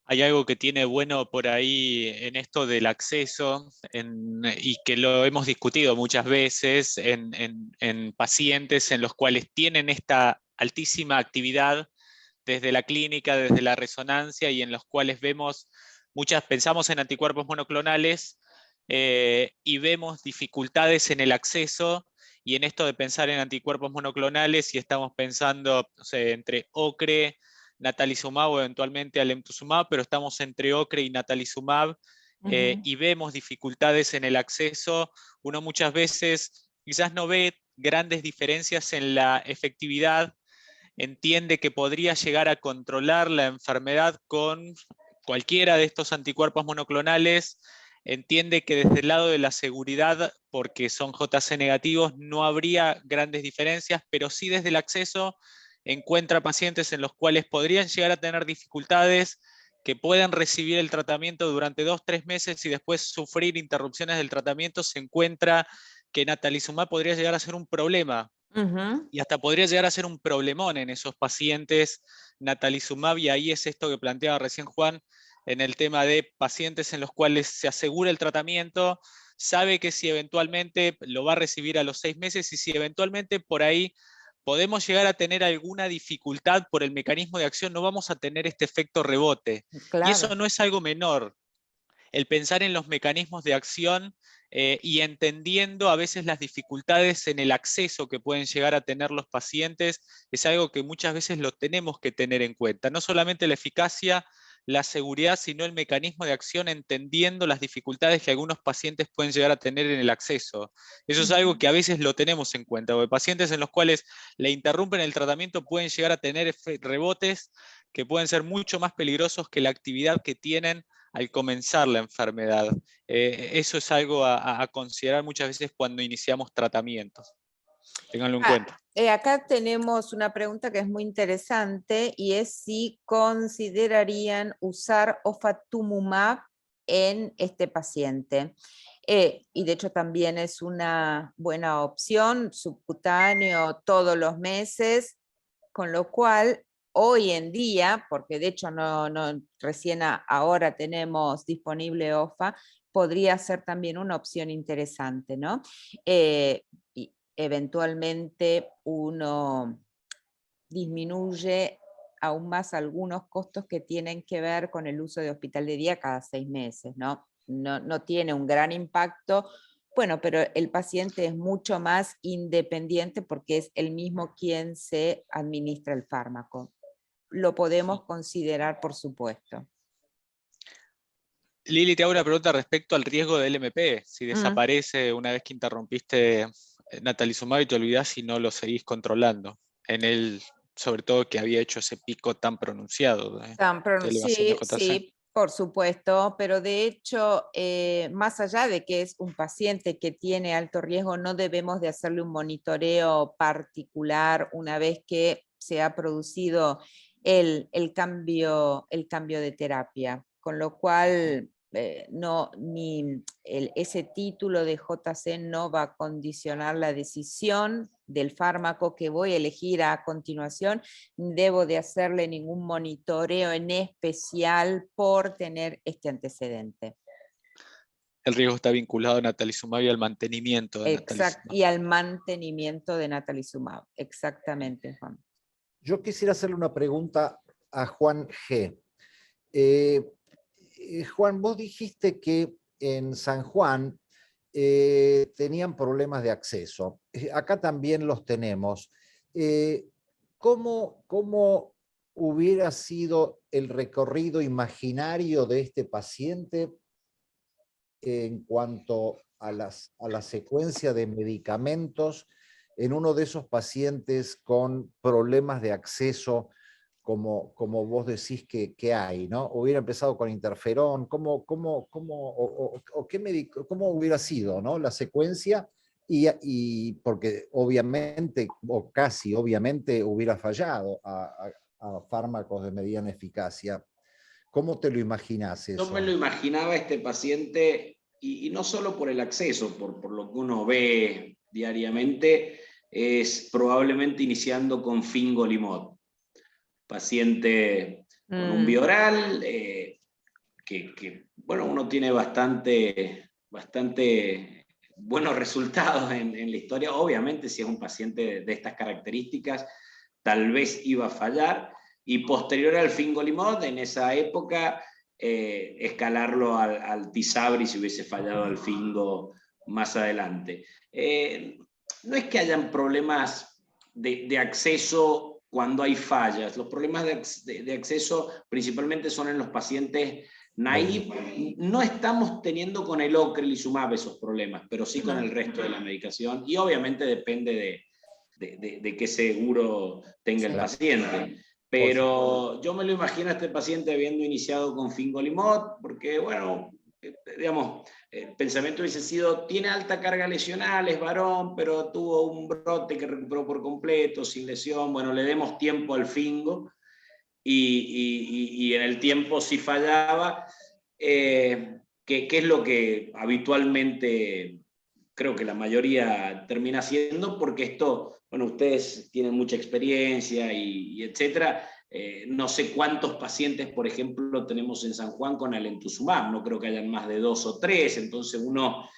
Hay algo que tiene bueno por ahí en esto del acceso, y que lo hemos discutido muchas veces en pacientes en los cuales tienen esta altísima actividad desde la clínica, desde la resonancia, y en los cuales pensamos en anticuerpos monoclonales y vemos dificultades en el acceso, y en esto de pensar en anticuerpos monoclonales, y estamos pensando, no sé, entre ocre, natalizumab o eventualmente alemtuzumab, pero estamos entre ocre y natalizumab, y vemos dificultades en el acceso. Uno muchas veces quizás no ve grandes diferencias en la efectividad, entiende que podría llegar a controlar la enfermedad con cualquiera de estos anticuerpos monoclonales, entiende que desde el lado de la seguridad, porque son JC negativos, no habría grandes diferencias, pero sí desde el acceso encuentra pacientes en los cuales podrían llegar a tener dificultades, que pueden recibir el tratamiento durante 2-3 meses y después sufrir interrupciones del tratamiento. Se encuentra que natalizumab podría llegar a ser un problema, y hasta podría llegar a ser un problemón en esos pacientes natalizumab, y ahí es esto que planteaba recién Juan, en el tema de pacientes en los cuales se asegura el tratamiento, sabe que si eventualmente lo va a recibir a los 6 meses, y si eventualmente por ahí podemos llegar a tener alguna dificultad por el mecanismo de acción, no vamos a tener este efecto rebote. Claro. Y eso no es algo menor. El pensar en los mecanismos de acción y entendiendo a veces las dificultades en el acceso que pueden llegar a tener los pacientes, es algo que muchas veces lo tenemos que tener en cuenta. No solamente la eficacia, la seguridad, sino el mecanismo de acción, entendiendo las dificultades que algunos pacientes pueden llegar a tener en el acceso. Eso es algo que a veces lo tenemos en cuenta, porque pacientes en los cuales le interrumpen el tratamiento pueden llegar a tener rebotes que pueden ser mucho más peligrosos que la actividad que tienen al comenzar la enfermedad. Eso es algo a considerar muchas veces cuando iniciamos tratamientos. Ténganlo en cuenta. Acá tenemos una pregunta que es muy interesante y es si considerarían usar ofatumumab en este paciente. Y de hecho también es una buena opción, subcutáneo todos los meses, con lo cual hoy en día, porque de hecho recién ahora tenemos disponible OFA, podría ser también una opción interesante, ¿no? Y eventualmente uno disminuye aún más algunos costos que tienen que ver con el uso de hospital de día cada 6 meses, ¿no? No tiene un gran impacto, bueno, pero el paciente es mucho más independiente porque es el mismo quien se administra el fármaco. Lo podemos considerar, por supuesto. Lili, te hago una pregunta respecto al riesgo del LMP. Si desaparece una vez que interrumpiste natalizumab y te olvidás si no lo seguís controlando, en el, sobre todo que había hecho ese pico tan pronunciado de elevación de JC. Sí, por supuesto, pero de hecho, más allá de que es un paciente que tiene alto riesgo, no debemos de hacerle un monitoreo particular una vez que se ha producido el cambio de terapia, con lo cual ese título de JC no va a condicionar la decisión del fármaco que voy a elegir a continuación. Debo de hacerle ningún monitoreo en especial por tener este antecedente. El riesgo está vinculado a natalizumab y al mantenimiento de natalizumab. Y al mantenimiento de natalizumab, exactamente, Juan. Yo quisiera hacerle una pregunta a Juan G. Juan, vos dijiste que en San Juan tenían problemas de acceso. Acá también los tenemos. ¿Cómo hubiera sido el recorrido imaginario de este paciente en cuanto a la secuencia de medicamentos en uno de esos pacientes con problemas de acceso como vos decís que hay, ¿no? Hubiera empezado con interferón, ¿cómo hubiera sido, ¿no? La secuencia, y porque obviamente, o casi obviamente, hubiera fallado a fármacos de mediana eficacia. ¿Cómo te lo imaginás eso? Yo me lo imaginaba este paciente, y no solo por el acceso, por lo que uno ve diariamente, es probablemente iniciando con fingolimod. Paciente con un bioral, que bueno, uno tiene bastante buenos resultados en la historia. Obviamente, si es un paciente de estas características, tal vez iba a fallar. Y posterior al fingolimod, en esa época, escalarlo al Tysabri si hubiese fallado al fingo más adelante. No es que hayan problemas de acceso cuando hay fallas. Los problemas de acceso principalmente son en los pacientes naive. No estamos teniendo con el ocrelizumab esos problemas, pero sí con el resto de la medicación, y obviamente depende de qué seguro tenga el paciente. Pero yo me lo imagino a este paciente habiendo iniciado con fingolimod, porque bueno, digamos, el pensamiento hubiese sido, tiene alta carga lesional, es varón, pero tuvo un brote que recuperó por completo, sin lesión, bueno, le demos tiempo al fingo, y en el tiempo si fallaba, que es lo que habitualmente creo que la mayoría termina haciendo, porque esto, bueno, ustedes tienen mucha experiencia y etcétera. No sé cuántos pacientes, por ejemplo, tenemos en San Juan con alemtuzumab, no creo que hayan más de 2 o 3, entonces uno,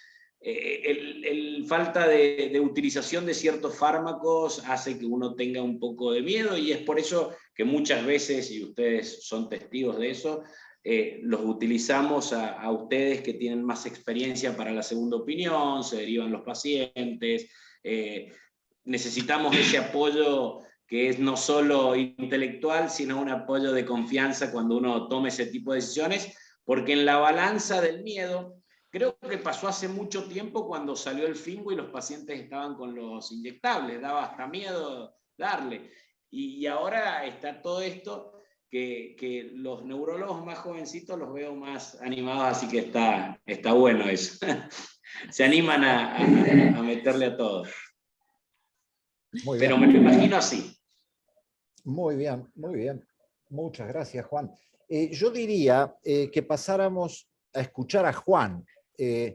el falta de utilización de ciertos fármacos hace que uno tenga un poco de miedo, y es por eso que muchas veces, y ustedes son testigos de eso, los utilizamos a ustedes que tienen más experiencia para la segunda opinión, se derivan los pacientes, necesitamos ese apoyo que es no solo intelectual, sino un apoyo de confianza cuando uno tome ese tipo de decisiones, porque en la balanza del miedo, creo que pasó hace mucho tiempo cuando salió el Fingo y los pacientes estaban con los inyectables, daba hasta miedo darle. Y ahora está todo esto que los neurólogos más jovencitos los veo más animados, así que está bueno eso. Se animan a meterle a todo. Muy Pero bien. me lo imagino así. Muy bien, muy bien. Muchas gracias, Juan. Yo diría que pasáramos a escuchar a Juan.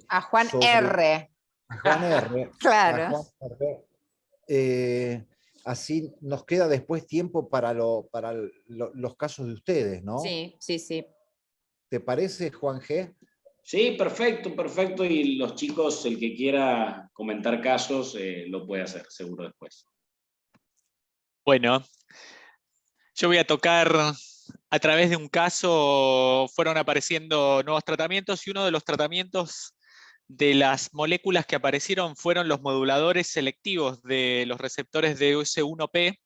A Juan sobre, R. a Juan R. A Claro. Juan R. Así nos queda después tiempo para los casos de ustedes, ¿no? Sí, sí, sí. ¿Te parece, Juan G? Sí, perfecto, perfecto. Y los chicos, el que quiera comentar casos, lo puede hacer, seguro después. Bueno, yo voy a tocar, a través de un caso fueron apareciendo nuevos tratamientos y uno de los tratamientos de las moléculas que aparecieron fueron los moduladores selectivos de los receptores de US1P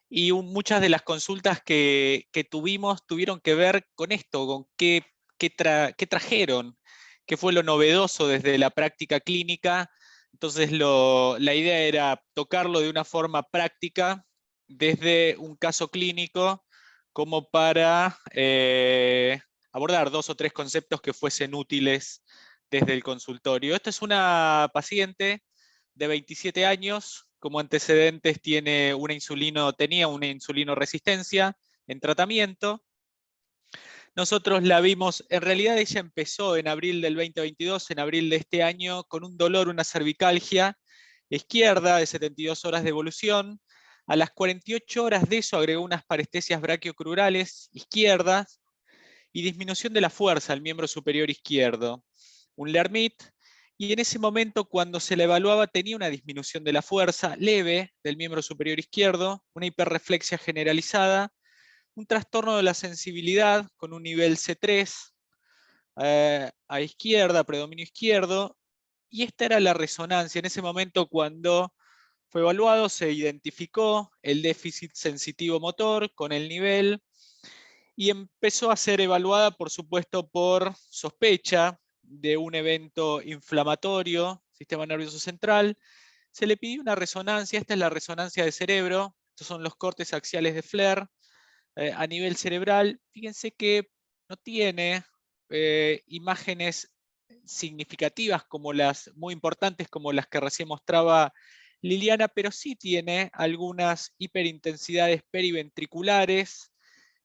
y muchas de las consultas que tuvieron que ver con esto, con qué trajeron, qué fue lo novedoso desde la práctica clínica. Entonces la idea era tocarlo de una forma práctica desde un caso clínico como para abordar 2 o 3 conceptos que fuesen útiles desde el consultorio. Esta es una paciente de 27 años, como antecedentes tenía una insulinoresistencia en tratamiento. Nosotros la vimos, en realidad ella empezó en abril del 2022, en abril de este año, con un dolor, una cervicalgia izquierda de 72 horas de evolución. A las 48 horas de eso agregó unas parestesias brachiocrurales izquierdas y disminución de la fuerza al miembro superior izquierdo. Un Lermit, y en ese momento cuando se la evaluaba tenía una disminución de la fuerza leve del miembro superior izquierdo, una hiperreflexia generalizada, un trastorno de la sensibilidad con un nivel C3 a izquierda, predominio izquierdo, y esta era la resonancia. En ese momento cuando fue evaluado se identificó el déficit sensitivo motor con el nivel y empezó a ser evaluada, por supuesto, por sospecha de un evento inflamatorio, sistema nervioso central. Se le pidió una resonancia, esta es la resonancia de cerebro, estos son los cortes axiales de Flair a nivel cerebral. Fíjense que no tiene imágenes significativas muy importantes como las que recién mostraba Liliana, pero sí tiene algunas hiperintensidades periventriculares,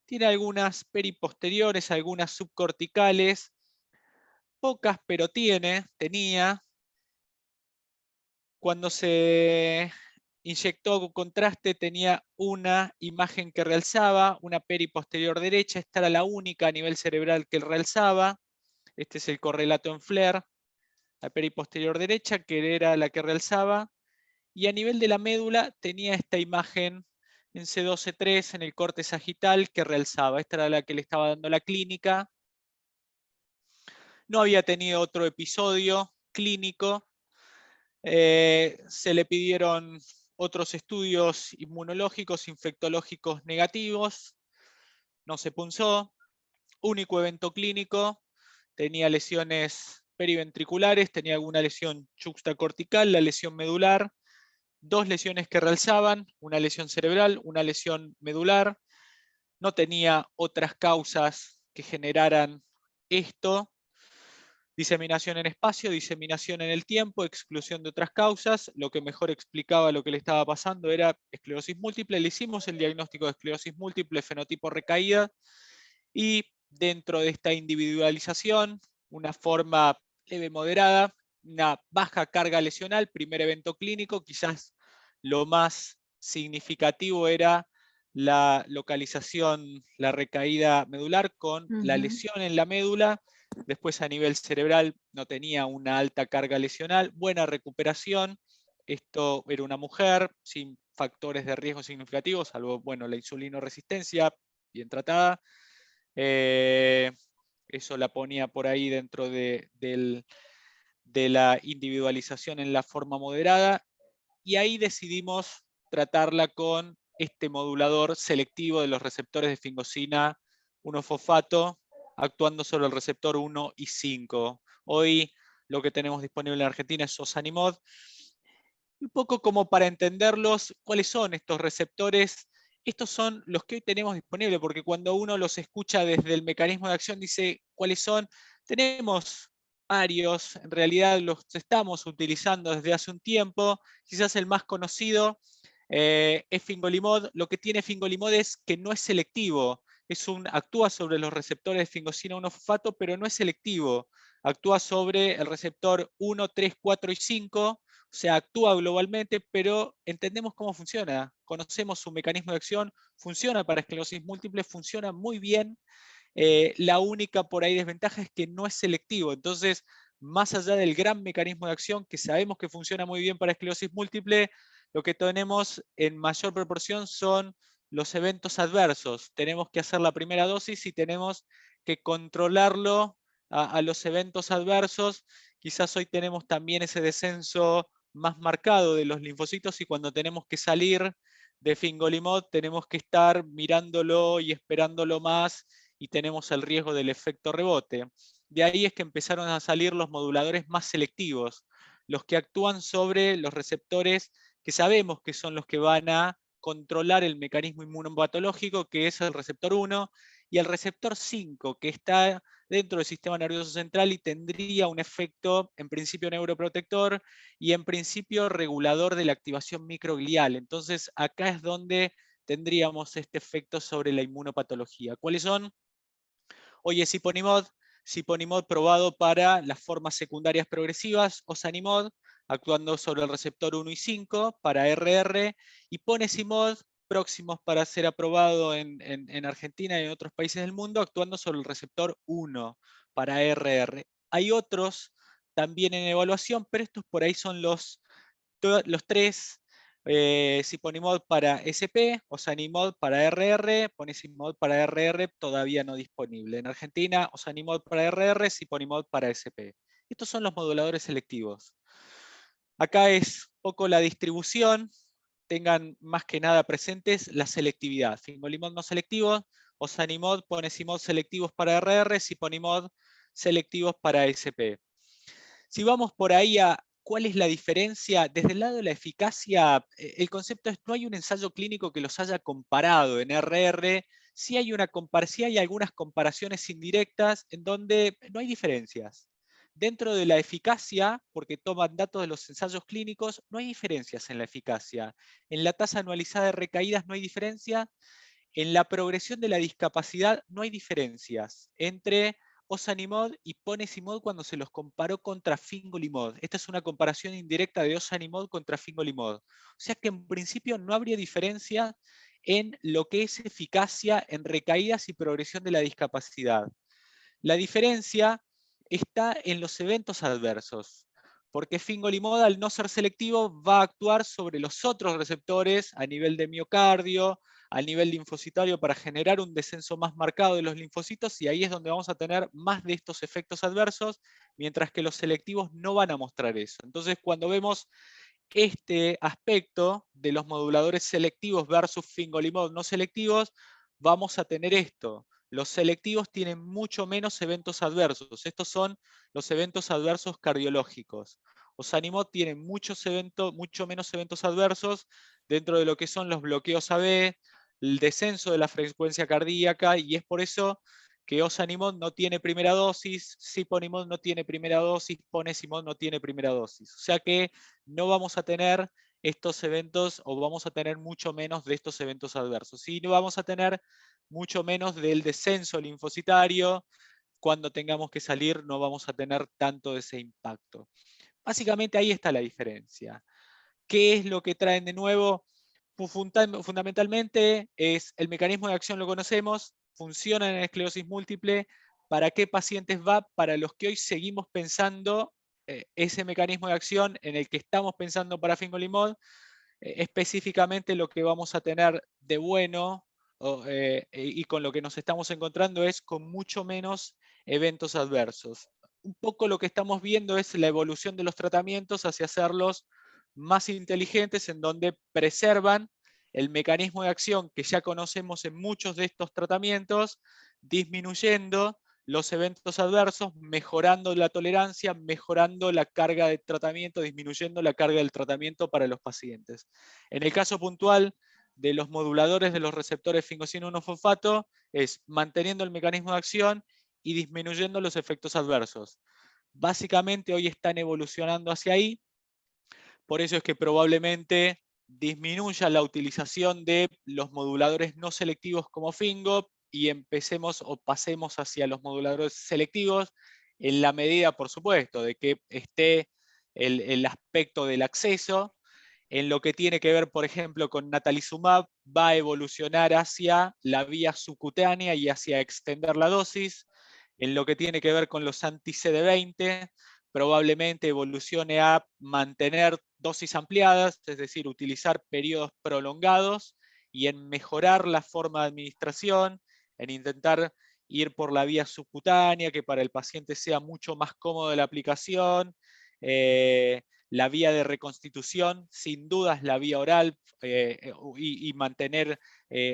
tiene algunas periposteriores, algunas subcorticales, pocas, pero tenía. Cuando se inyectó con contraste tenía una imagen que realzaba, una periposterior derecha, esta era la única a nivel cerebral que realzaba. Este es el correlato en Flair, la periposterior derecha, que era la que realzaba. Y a nivel de la médula tenía esta imagen en C2, C3, en el corte sagital, que realzaba. Esta era la que le estaba dando la clínica. No había tenido otro episodio clínico. Se le pidieron otros estudios inmunológicos, infectológicos negativos. No se punzó. Único evento clínico. Tenía lesiones periventriculares, tenía alguna lesión juxtacortical, la lesión medular. 2 lesiones que realzaban, una lesión cerebral, una lesión medular. No tenía otras causas que generaran esto. Diseminación en espacio, diseminación en el tiempo, exclusión de otras causas. Lo que mejor explicaba lo que le estaba pasando era esclerosis múltiple. Le hicimos el diagnóstico de esclerosis múltiple, fenotipo recaída, y dentro de esta individualización, una forma leve moderada, una baja carga lesional, primer evento clínico. Quizás lo más significativo era la localización, la recaída medular con la lesión en la médula. Después a nivel cerebral no tenía una alta carga lesional, buena recuperación. Esto era una mujer sin factores de riesgo significativos, salvo bueno, la insulinoresistencia, bien tratada. Eso la ponía por ahí dentro de la individualización en la forma moderada. Y ahí decidimos tratarla con este modulador selectivo de los receptores de fingosina 1-fosfato actuando sobre el receptor 1 y 5. Hoy lo que tenemos disponible en Argentina es ozanimod. Un poco como para entenderlos, ¿cuáles son estos receptores? Estos son los que hoy tenemos disponibles, porque cuando uno los escucha desde el mecanismo de acción dice cuáles son. Tenemos varios, en realidad los estamos utilizando desde hace un tiempo. Quizás el más conocido es fingolimod. Lo que tiene fingolimod es que no es selectivo. Actúa sobre los receptores de fingosina 1-fosfato, pero no es selectivo. Actúa sobre el receptor 1, 3, 4 y 5. O sea, actúa globalmente, pero entendemos cómo funciona. Conocemos su mecanismo de acción, funciona para esclerosis múltiple, funciona muy bien. La única por ahí desventaja es que no es selectivo. Entonces, más allá del gran mecanismo de acción que sabemos que funciona muy bien para esclerosis múltiple, lo que tenemos en mayor proporción son los eventos adversos. Tenemos que hacer la primera dosis y tenemos que controlarlo a los eventos adversos. Quizás hoy tenemos también ese descenso más marcado de los linfocitos y cuando tenemos que salir de fingolimod tenemos que estar mirándolo y esperándolo más y tenemos el riesgo del efecto rebote. De ahí es que empezaron a salir los moduladores más selectivos, los que actúan sobre los receptores que sabemos que son los que van a controlar el mecanismo inmunopatológico, que es el receptor 1, y el receptor 5, que está dentro del sistema nervioso central y tendría un efecto en principio neuroprotector y en principio regulador de la activación microglial. Entonces acá es donde tendríamos este efecto sobre la inmunopatología. ¿Cuáles son? Hoy es Siponimod probado para las formas secundarias progresivas, ozanimod actuando sobre el receptor 1 y 5 para RR, y Ponesimod próximos para ser aprobado en Argentina y en otros países del mundo, actuando sobre el receptor 1 para RR. Hay otros también en evaluación, pero estos por ahí son los tres. Siponimod para SP, ozanimod para RR, Ponesimod para RR todavía no disponible. En Argentina, ozanimod para RR, Siponimod para SP. Estos son los moduladores selectivos. Acá es poco la distribución. Tengan más que nada presentes la selectividad. Fingolimod no selectivo, ozanimod, Ponesimod selectivos para RR, Siponimod selectivos para SP. Si vamos por ahí a cuál es la diferencia, desde el lado de la eficacia, el concepto es no hay un ensayo clínico que los haya comparado en RR, sí hay algunas comparaciones indirectas en donde no hay diferencias. Dentro de la eficacia, porque toman datos de los ensayos clínicos, no hay diferencias en la eficacia. En la tasa anualizada de recaídas no hay diferencia. En la progresión de la discapacidad no hay diferencias entre ozanimod y Ponesimod cuando se los comparó contra fingolimod. Esta es una comparación indirecta de ozanimod contra fingolimod. O sea que en principio no habría diferencia en lo que es eficacia en recaídas y progresión de la discapacidad. La diferencia está en los eventos adversos, porque fingolimod al no ser selectivo va a actuar sobre los otros receptores a nivel de miocardio, a nivel linfocitario para generar un descenso más marcado de los linfocitos y ahí es donde vamos a tener más de estos efectos adversos, mientras que los selectivos no van a mostrar eso. Entonces cuando vemos este aspecto de los moduladores selectivos versus fingolimod no selectivos, vamos a tener esto. Los selectivos tienen mucho menos eventos adversos. Estos son los eventos adversos cardiológicos. Ozanimod tiene mucho menos eventos adversos dentro de lo que son los bloqueos AB, el descenso de la frecuencia cardíaca, y es por eso que ozanimod no tiene primera dosis, siponimod no tiene primera dosis, ponesimod no tiene primera dosis. O sea que no vamos a tener estos eventos o vamos a tener mucho menos de estos eventos adversos. Y no vamos a tener mucho menos del descenso linfocitario. Cuando tengamos que salir no vamos a tener tanto de ese impacto. Básicamente ahí está la diferencia. ¿Qué es lo que traen de nuevo? Fundamentalmente es el mecanismo de acción lo conocemos, funciona en esclerosis múltiple. ¿Para qué pacientes va? Para los que hoy seguimos pensando ese mecanismo de acción en el que estamos pensando para fingolimod, específicamente lo que vamos a tener de bueno y con lo que nos estamos encontrando es con mucho menos eventos adversos. Un poco lo que estamos viendo es la evolución de los tratamientos hacia hacerlos más inteligentes, en donde preservan el mecanismo de acción que ya conocemos en muchos de estos tratamientos, disminuyendo los eventos adversos, mejorando la tolerancia, mejorando la carga de tratamiento, disminuyendo la carga del tratamiento para los pacientes. En el caso puntual de los moduladores de los receptores 5-1-fosfato, es manteniendo el mecanismo de acción y disminuyendo los efectos adversos. Básicamente hoy están evolucionando hacia ahí, por eso es que probablemente disminuya la utilización de los moduladores no selectivos como Fingo y empecemos o pasemos hacia los moduladores selectivos en la medida, por supuesto, de que esté el aspecto del acceso. En lo que tiene que ver, por ejemplo, con natalizumab, va a evolucionar hacia la vía subcutánea y hacia extender la dosis. En lo que tiene que ver con los anti-CD20, probablemente evolucione a mantener dosis ampliadas, es decir, utilizar periodos prolongados y en mejorar la forma de administración, en intentar ir por la vía subcutánea, que para el paciente sea mucho más cómodo la aplicación. La vía de reconstitución, sin dudas la vía oral, y mantener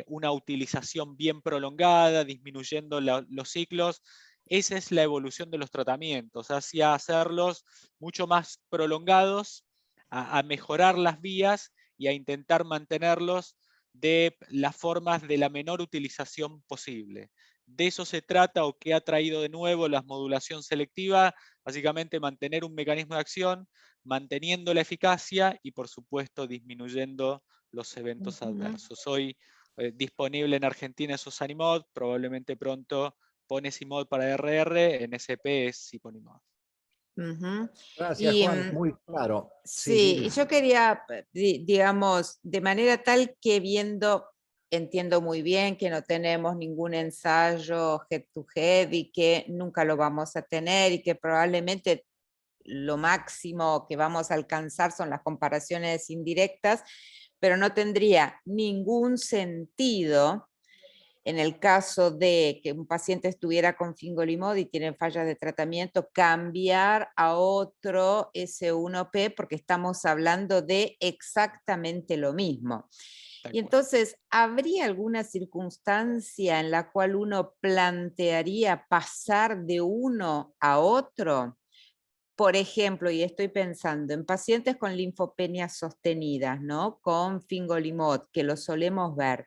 una utilización bien prolongada, disminuyendo los ciclos. Esa es la evolución de los tratamientos, hacia hacerlos mucho más prolongados, a mejorar las vías y a intentar mantenerlos de las formas de la menor utilización posible. De eso se trata, o que ha traído de nuevo la modulación selectiva, básicamente mantener un mecanismo de acción, manteniendo la eficacia y por supuesto disminuyendo los eventos adversos. Hoy disponible en Argentina es Ozanimod, probablemente pronto Ponesimod para RR, en SP es Siponimod. Gracias, Y Juan, muy claro. Sí, sí, Lili. yo quería, digamos, de manera tal que entiendo muy bien que no tenemos ningún ensayo head to head y que nunca lo vamos a tener y que probablemente lo máximo que vamos a alcanzar son las comparaciones indirectas, pero no tendría ningún sentido en el caso de que un paciente estuviera con fingolimod y tiene fallas de tratamiento, cambiar a otro S1P porque estamos hablando de exactamente lo mismo. Y entonces, ¿habría alguna circunstancia en la cual uno plantearía pasar de uno a otro? Por ejemplo, y estoy pensando en pacientes con linfopenias sostenidas, ¿no? Con fingolimod, que lo solemos ver,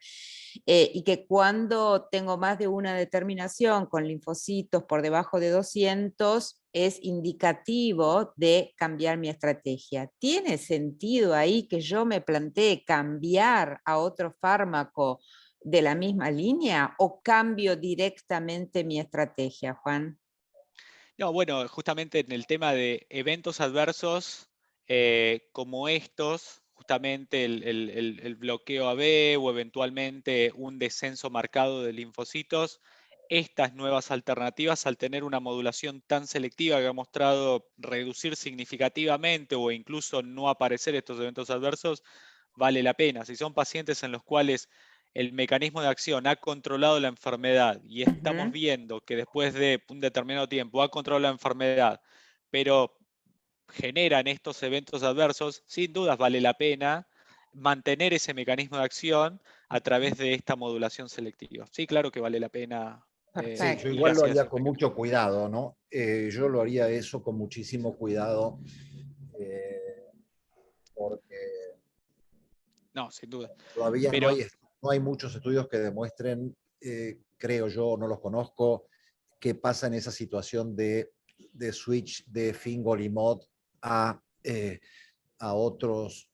y que cuando tengo más de una determinación con linfocitos por debajo de 200, es indicativo de cambiar mi estrategia. ¿Tiene sentido ahí que yo me plantee cambiar a otro fármaco de la misma línea o cambio directamente mi estrategia, Juan? No, bueno, justamente en el tema de eventos adversos como estos, justamente el bloqueo AB o eventualmente un descenso marcado de linfocitos, estas nuevas alternativas, al tener una modulación tan selectiva que ha mostrado reducir significativamente o incluso no aparecer estos eventos adversos, vale la pena. Si son pacientes en los cuales el mecanismo de acción ha controlado la enfermedad y estamos viendo que después de un determinado tiempo ha controlado la enfermedad, pero generan estos eventos adversos, sin dudas vale la pena mantener ese mecanismo de acción a través de esta modulación selectiva. Sí, claro que vale la pena Sí, yo ir igual lo hacia haría esos con mecanismos. mucho cuidado, ¿no? Yo lo haría eso con muchísimo cuidado, porque No, sin duda. todavía Pero no hay muchos estudios que demuestren, creo yo, no los conozco, qué pasa en esa situación de switch de fingolimod a otros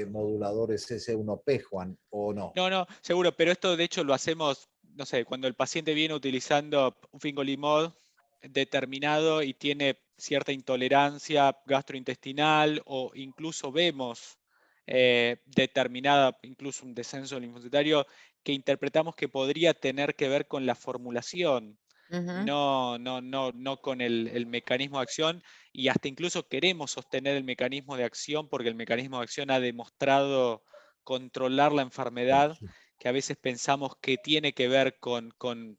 moduladores S1P, Juan, o no. no, seguro, pero esto de hecho lo hacemos, no sé, cuando el paciente viene utilizando un fingolimod determinado y tiene cierta intolerancia gastrointestinal o incluso vemos determinada, incluso un descenso linfocitario que interpretamos que podría tener que ver con la formulación, no con el mecanismo de acción, y hasta incluso queremos sostener el mecanismo de acción porque el mecanismo de acción ha demostrado controlar la enfermedad, que a veces pensamos que tiene que ver con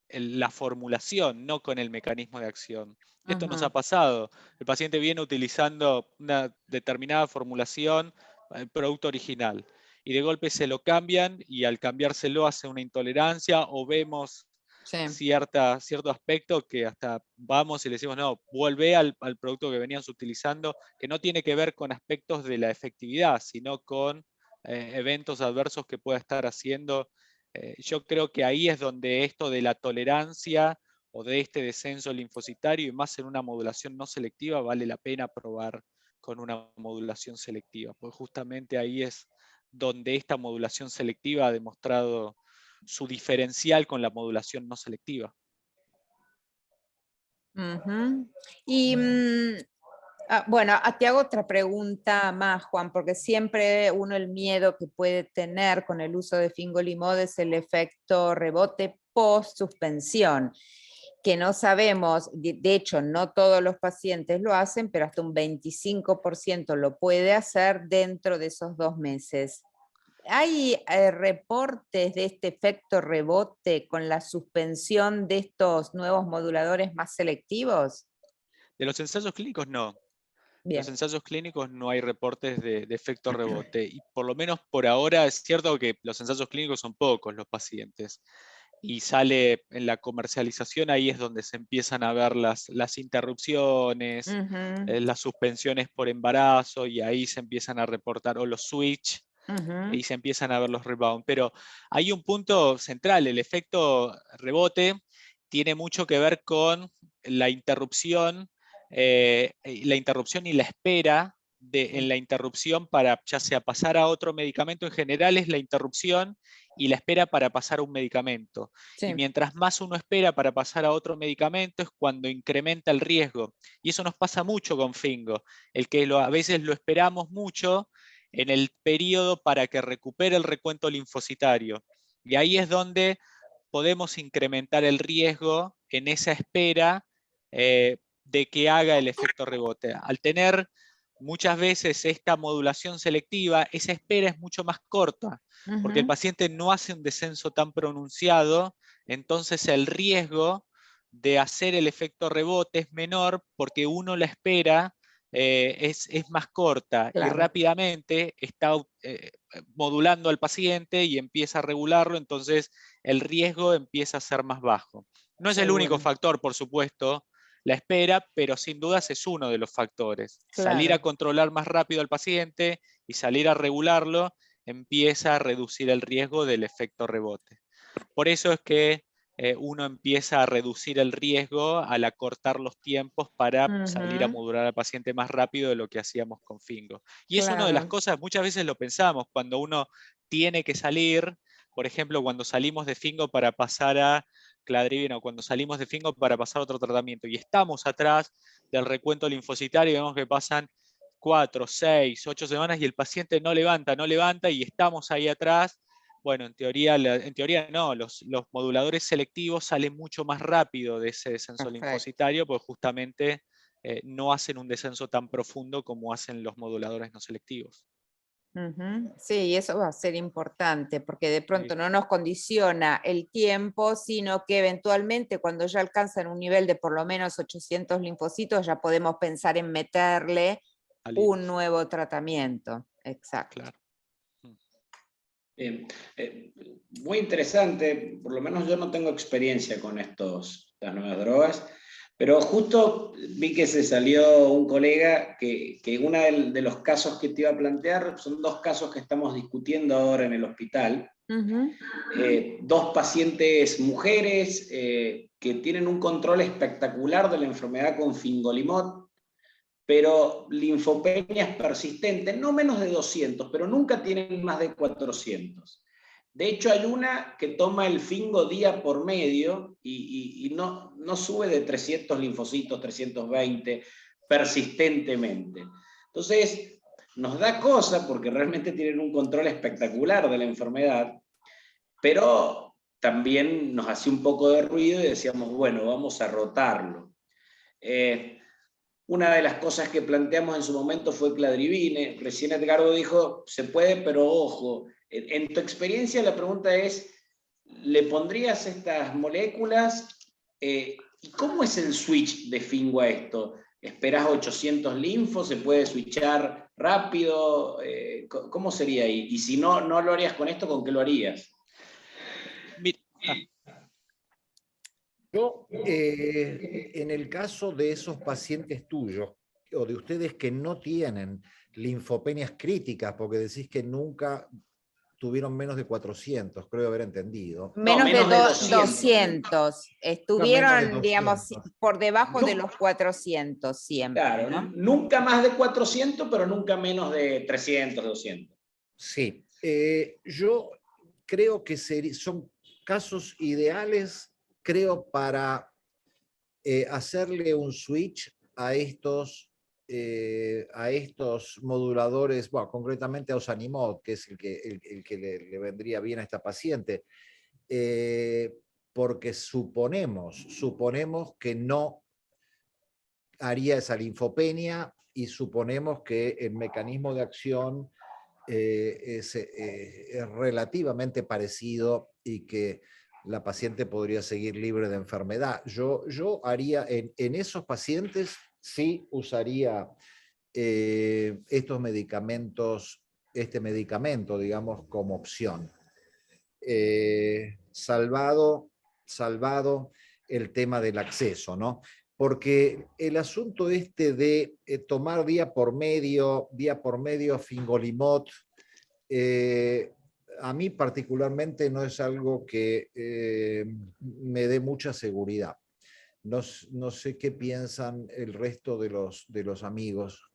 la formulación, no con el mecanismo de acción. Esto nos ha pasado. El paciente viene utilizando una determinada formulación, el producto original, y de golpe se lo cambian y al cambiárselo hace una intolerancia o vemos cierto aspecto que hasta vamos y le decimos, no, vuelve al producto que venías utilizando, que no tiene que ver con aspectos de la efectividad, sino con eventos adversos que pueda estar haciendo. Yo creo que ahí es donde esto de la tolerancia o de este descenso linfocitario, y más en una modulación no selectiva, vale la pena probar con una modulación selectiva, pues justamente ahí es donde esta modulación selectiva ha demostrado su diferencial con la modulación no selectiva. Y bueno, te hago otra pregunta más, Juan, porque siempre uno el miedo que puede tener con el uso de fingolimod es el efecto rebote post-suspensión, que no sabemos, de hecho no todos los pacientes lo hacen, pero hasta un 25% lo puede hacer dentro de esos 2 meses. ¿Hay reportes de este efecto rebote con la suspensión de estos nuevos moduladores más selectivos? De los ensayos clínicos no. Bien. Los ensayos clínicos no hay reportes de efecto rebote. Y por lo menos por ahora es cierto que los ensayos clínicos son pocos los pacientes. Y sale en la comercialización, ahí es donde se empiezan a ver las interrupciones, las suspensiones por embarazo, y ahí se empiezan a reportar, o los switch, y se empiezan a ver los rebound. Pero hay un punto central, el efecto rebote tiene mucho que ver con la interrupción y la espera en la interrupción para ya sea pasar a otro medicamento. En general es la interrupción y la espera para pasar a un medicamento. Sí. Y mientras más uno espera para pasar a otro medicamento es cuando incrementa el riesgo. Y eso nos pasa mucho con Fingo, el que a veces lo esperamos mucho en el periodo para que recupere el recuento linfocitario. Y ahí es donde podemos incrementar el riesgo en esa espera de que haga el efecto rebote. Al tener muchas veces esta modulación selectiva, esa espera es mucho más corta, porque el paciente no hace un descenso tan pronunciado, entonces el riesgo de hacer el efecto rebote es menor porque uno la espera es más corta, claro, y rápidamente está modulando al paciente y empieza a regularlo, entonces el riesgo empieza a ser más bajo. No es el único factor, por supuesto, la espera, pero sin dudas es uno de los factores. Claro. Salir a controlar más rápido al paciente y salir a regularlo empieza a reducir el riesgo del efecto rebote. Por eso es que uno empieza a reducir el riesgo al acortar los tiempos para salir a modular al paciente más rápido de lo que hacíamos con Fingo. Y es una de las cosas, muchas veces lo pensamos, cuando uno tiene que salir, por ejemplo, cuando salimos de Fingo para pasar a Cladribine o cuando salimos de Fingo para pasar a otro tratamiento y estamos atrás del recuento linfocitario y vemos que pasan 4, 6, 8 semanas y el paciente no levanta y estamos ahí atrás. Bueno, en teoría no, los moduladores selectivos salen mucho más rápido de ese descenso linfocitario porque justamente no hacen un descenso tan profundo como hacen los moduladores no selectivos. Sí, eso va a ser importante porque de pronto no nos condiciona el tiempo, sino que eventualmente cuando ya alcanzan un nivel de por lo menos 800 linfocitos ya podemos pensar en meterle un nuevo tratamiento. Exacto. Claro. Bien. Muy interesante, por lo menos yo no tengo experiencia con estas nuevas drogas, pero justo vi que se salió un colega que uno de los casos que te iba a plantear son 2 casos que estamos discutiendo ahora en el hospital. 2 pacientes mujeres que tienen un control espectacular de la enfermedad con fingolimod, pero linfopenias persistentes, no menos de 200, pero nunca tienen más de 400. De hecho, hay una que toma el Fingo día por medio y no sube de 300 linfocitos, 320, persistentemente. Entonces, nos da cosa porque realmente tienen un control espectacular de la enfermedad, pero también nos hacía un poco de ruido y decíamos, bueno, vamos a rotarlo. Una de las cosas que planteamos en su momento fue Cladribine. Recién Edgardo dijo, se puede, pero ojo. En tu experiencia la pregunta es, ¿le pondrías estas moléculas? ¿Y cómo es el switch de Fingo a esto? ¿Esperás 800 linfos? ¿Se puede switchar rápido? ¿Cómo sería? Y si no lo harías con esto, ¿con qué lo harías? Yo, en el caso de esos pacientes tuyos o de ustedes que no tienen linfopenias críticas, porque decís que nunca tuvieron menos de 400, creo haber entendido. Menos menos de de 200. No, menos de Estuvieron, digamos, 200. por debajo de No. los 400 siempre, Claro, ¿no? nunca más de 400, pero nunca menos de 300, 200. Sí, yo creo que son casos ideales, creo, para hacerle un switch a estos moduladores, bueno, concretamente a Osanimod, que es el que le vendría bien a esta paciente, porque suponemos que no haría esa linfopenia y suponemos que el mecanismo de acción es relativamente parecido y que la paciente podría seguir libre de enfermedad. Yo haría, en esos pacientes, sí usaría estos medicamentos, este medicamento, digamos, como opción. Salvado el tema del acceso, ¿no? Porque el asunto este de tomar día por medio fingolimod, a mí particularmente no es algo que me dé mucha seguridad. No sé qué piensan el resto de los amigos.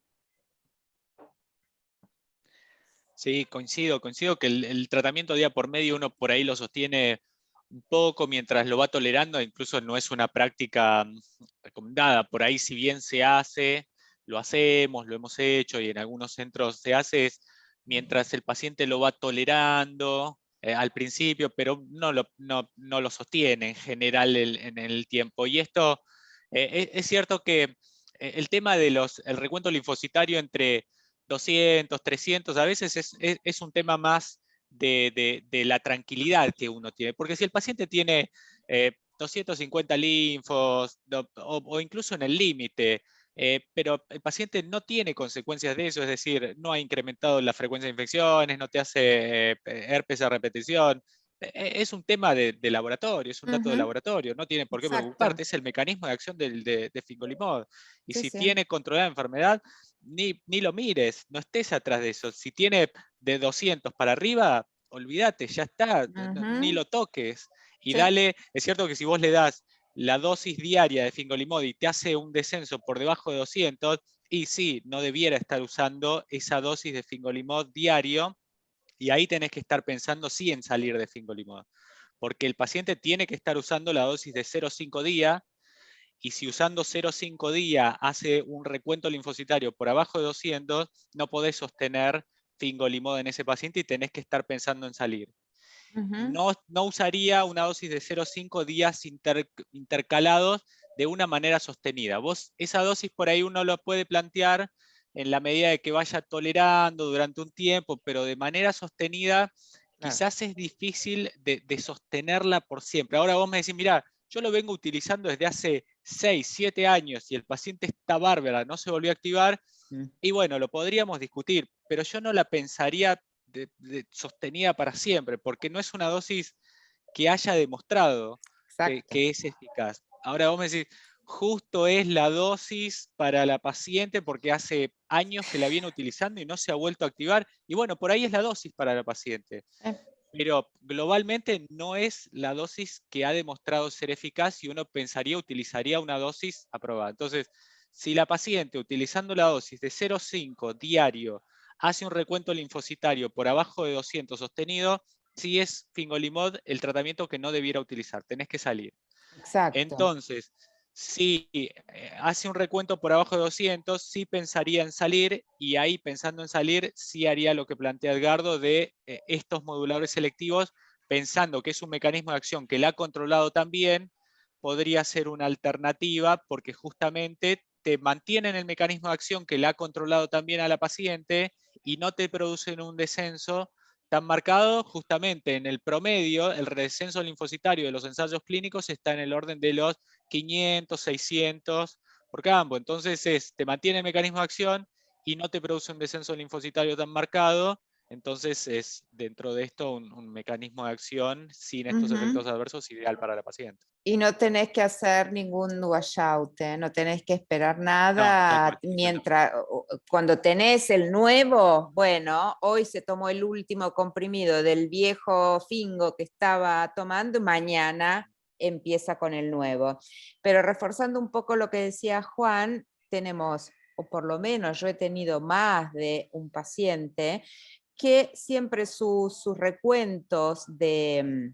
Sí, coincido que el tratamiento día por medio uno por ahí lo sostiene un poco mientras lo va tolerando, incluso no es una práctica recomendada. Por ahí, si bien se hace, lo hacemos, lo hemos hecho y en algunos centros se hace, es mientras el paciente lo va tolerando al principio, pero no lo sostiene en general en el tiempo. Y esto es cierto que el tema de el recuento linfocitario entre 200, 300, a veces es un tema más de la tranquilidad que uno tiene. Porque si el paciente tiene 250 linfos o incluso en el límite, pero el paciente no tiene consecuencias de eso, es decir, no ha incrementado la frecuencia de infecciones, no te hace herpes a repetición. Es un tema de laboratorio, es un dato de laboratorio, no tiene por qué Exacto. preocuparte, es el mecanismo de acción de fingolimod. Y Sí, si sí. tiene controlada la enfermedad, ni lo mires, no estés atrás de eso. Si tiene de 200 para arriba, olvídate, ya está, ni lo toques. Y Sí. dale, es cierto que si vos le das la dosis diaria de fingolimod y te hace un descenso por debajo de 200, y sí, no debiera estar usando esa dosis de fingolimod diario, y ahí tenés que estar pensando sí en salir de fingolimod, porque el paciente tiene que estar usando la dosis de 0,5 día, y si usando 0,5 día hace un recuento linfocitario por abajo de 200, no podés sostener fingolimod en ese paciente y tenés que estar pensando en salir. No usaría una dosis de 0,5 días intercalados de una manera sostenida. Vos esa dosis por ahí uno lo puede plantear en la medida de que vaya tolerando durante un tiempo, pero de manera sostenida quizás es difícil de sostenerla por siempre. Ahora vos me decís, mira, yo lo vengo utilizando desde hace 6, 7 años y el paciente está bárbara, no se volvió a activar, y bueno, lo podríamos discutir, pero yo no la pensaría sostenida para siempre, porque no es una dosis que haya demostrado Exacto. que es eficaz. Ahora vos me decís, justo es la dosis para la paciente porque hace años que la viene utilizando y no se ha vuelto a activar, y bueno, por ahí es la dosis para la paciente. Pero globalmente no es la dosis que ha demostrado ser eficaz y uno pensaría, utilizaría una dosis aprobada. Entonces, si la paciente utilizando la dosis de 0,5 diario hace un recuento linfocitario por abajo de 200 sostenido, sí es fingolimod el tratamiento que no debiera utilizar, tenés que salir. Exacto. Entonces, si hace un recuento por abajo de 200, sí pensaría en salir, y ahí pensando en salir, sí haría lo que plantea Edgardo de estos moduladores selectivos, pensando que es un mecanismo de acción que la ha controlado también, podría ser una alternativa porque justamente te mantienen el mecanismo de acción que la ha controlado también a la paciente y no te producen un descenso tan marcado. Justamente en el promedio, el descenso linfocitario de los ensayos clínicos está en el orden de los 500, 600 por campo. Entonces te mantiene el mecanismo de acción y no te produce un descenso linfocitario tan marcado. Entonces es dentro de esto un mecanismo de acción sin estos efectos adversos ideal para la paciente. Y no tenés que hacer ningún washout, no tenés que esperar No, nada tal cual. mientras, cuando tenés el nuevo, bueno, hoy se tomó el último comprimido del viejo Fingo que estaba tomando, mañana empieza con el nuevo. Pero reforzando un poco lo que decía Juan, tenemos, o por lo menos yo he tenido más de un paciente que siempre sus recuentos de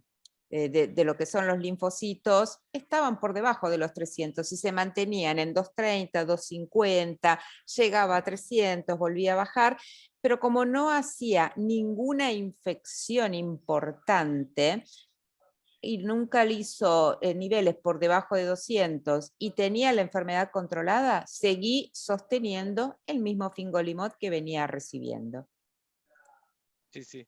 lo que son los linfocitos, estaban por debajo de los 300 y se mantenían en 230, 250, llegaba a 300, volvía a bajar, pero como no hacía ninguna infección importante y nunca le hizo niveles por debajo de 200 y tenía la enfermedad controlada, seguí sosteniendo el mismo fingolimod que venía recibiendo. Sí, sí.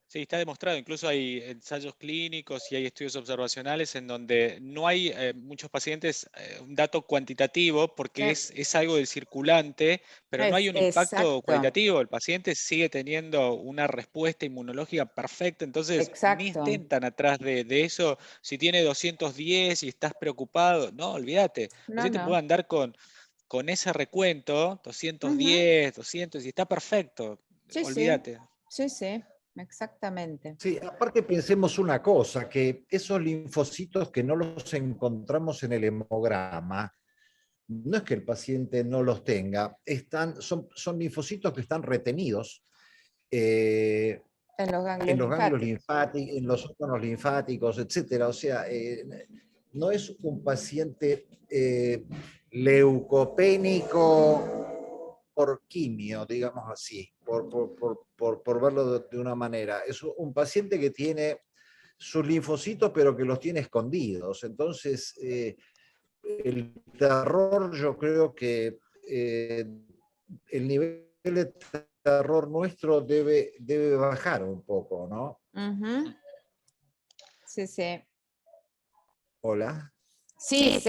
Sí, está demostrado, incluso hay ensayos clínicos y hay estudios observacionales en donde no hay muchos pacientes un dato cuantitativo porque es algo del circulante, pero no hay un impacto cualitativo. El paciente sigue teniendo una respuesta inmunológica perfecta, entonces ni estén tan atrás de eso. Si tiene 210 y estás preocupado, no, olvídate. El paciente puede andar con ese recuento, 210, 200 y está perfecto, olvídate. Sí, sí. Exactamente. Sí, aparte pensemos una cosa, que esos linfocitos que no los encontramos en el hemograma, no es que el paciente no los tenga, son linfocitos que están retenidos en los ganglios linfáticos, en los órganos linfáticos, etc. O sea, no es un paciente leucopénico por quimio, digamos así, por verlo de una manera. Es un paciente que tiene sus linfocitos, pero que los tiene escondidos. Entonces, el terror, yo creo que el nivel de terror nuestro debe bajar un poco, ¿no? Sí, sí. Hola. Sí,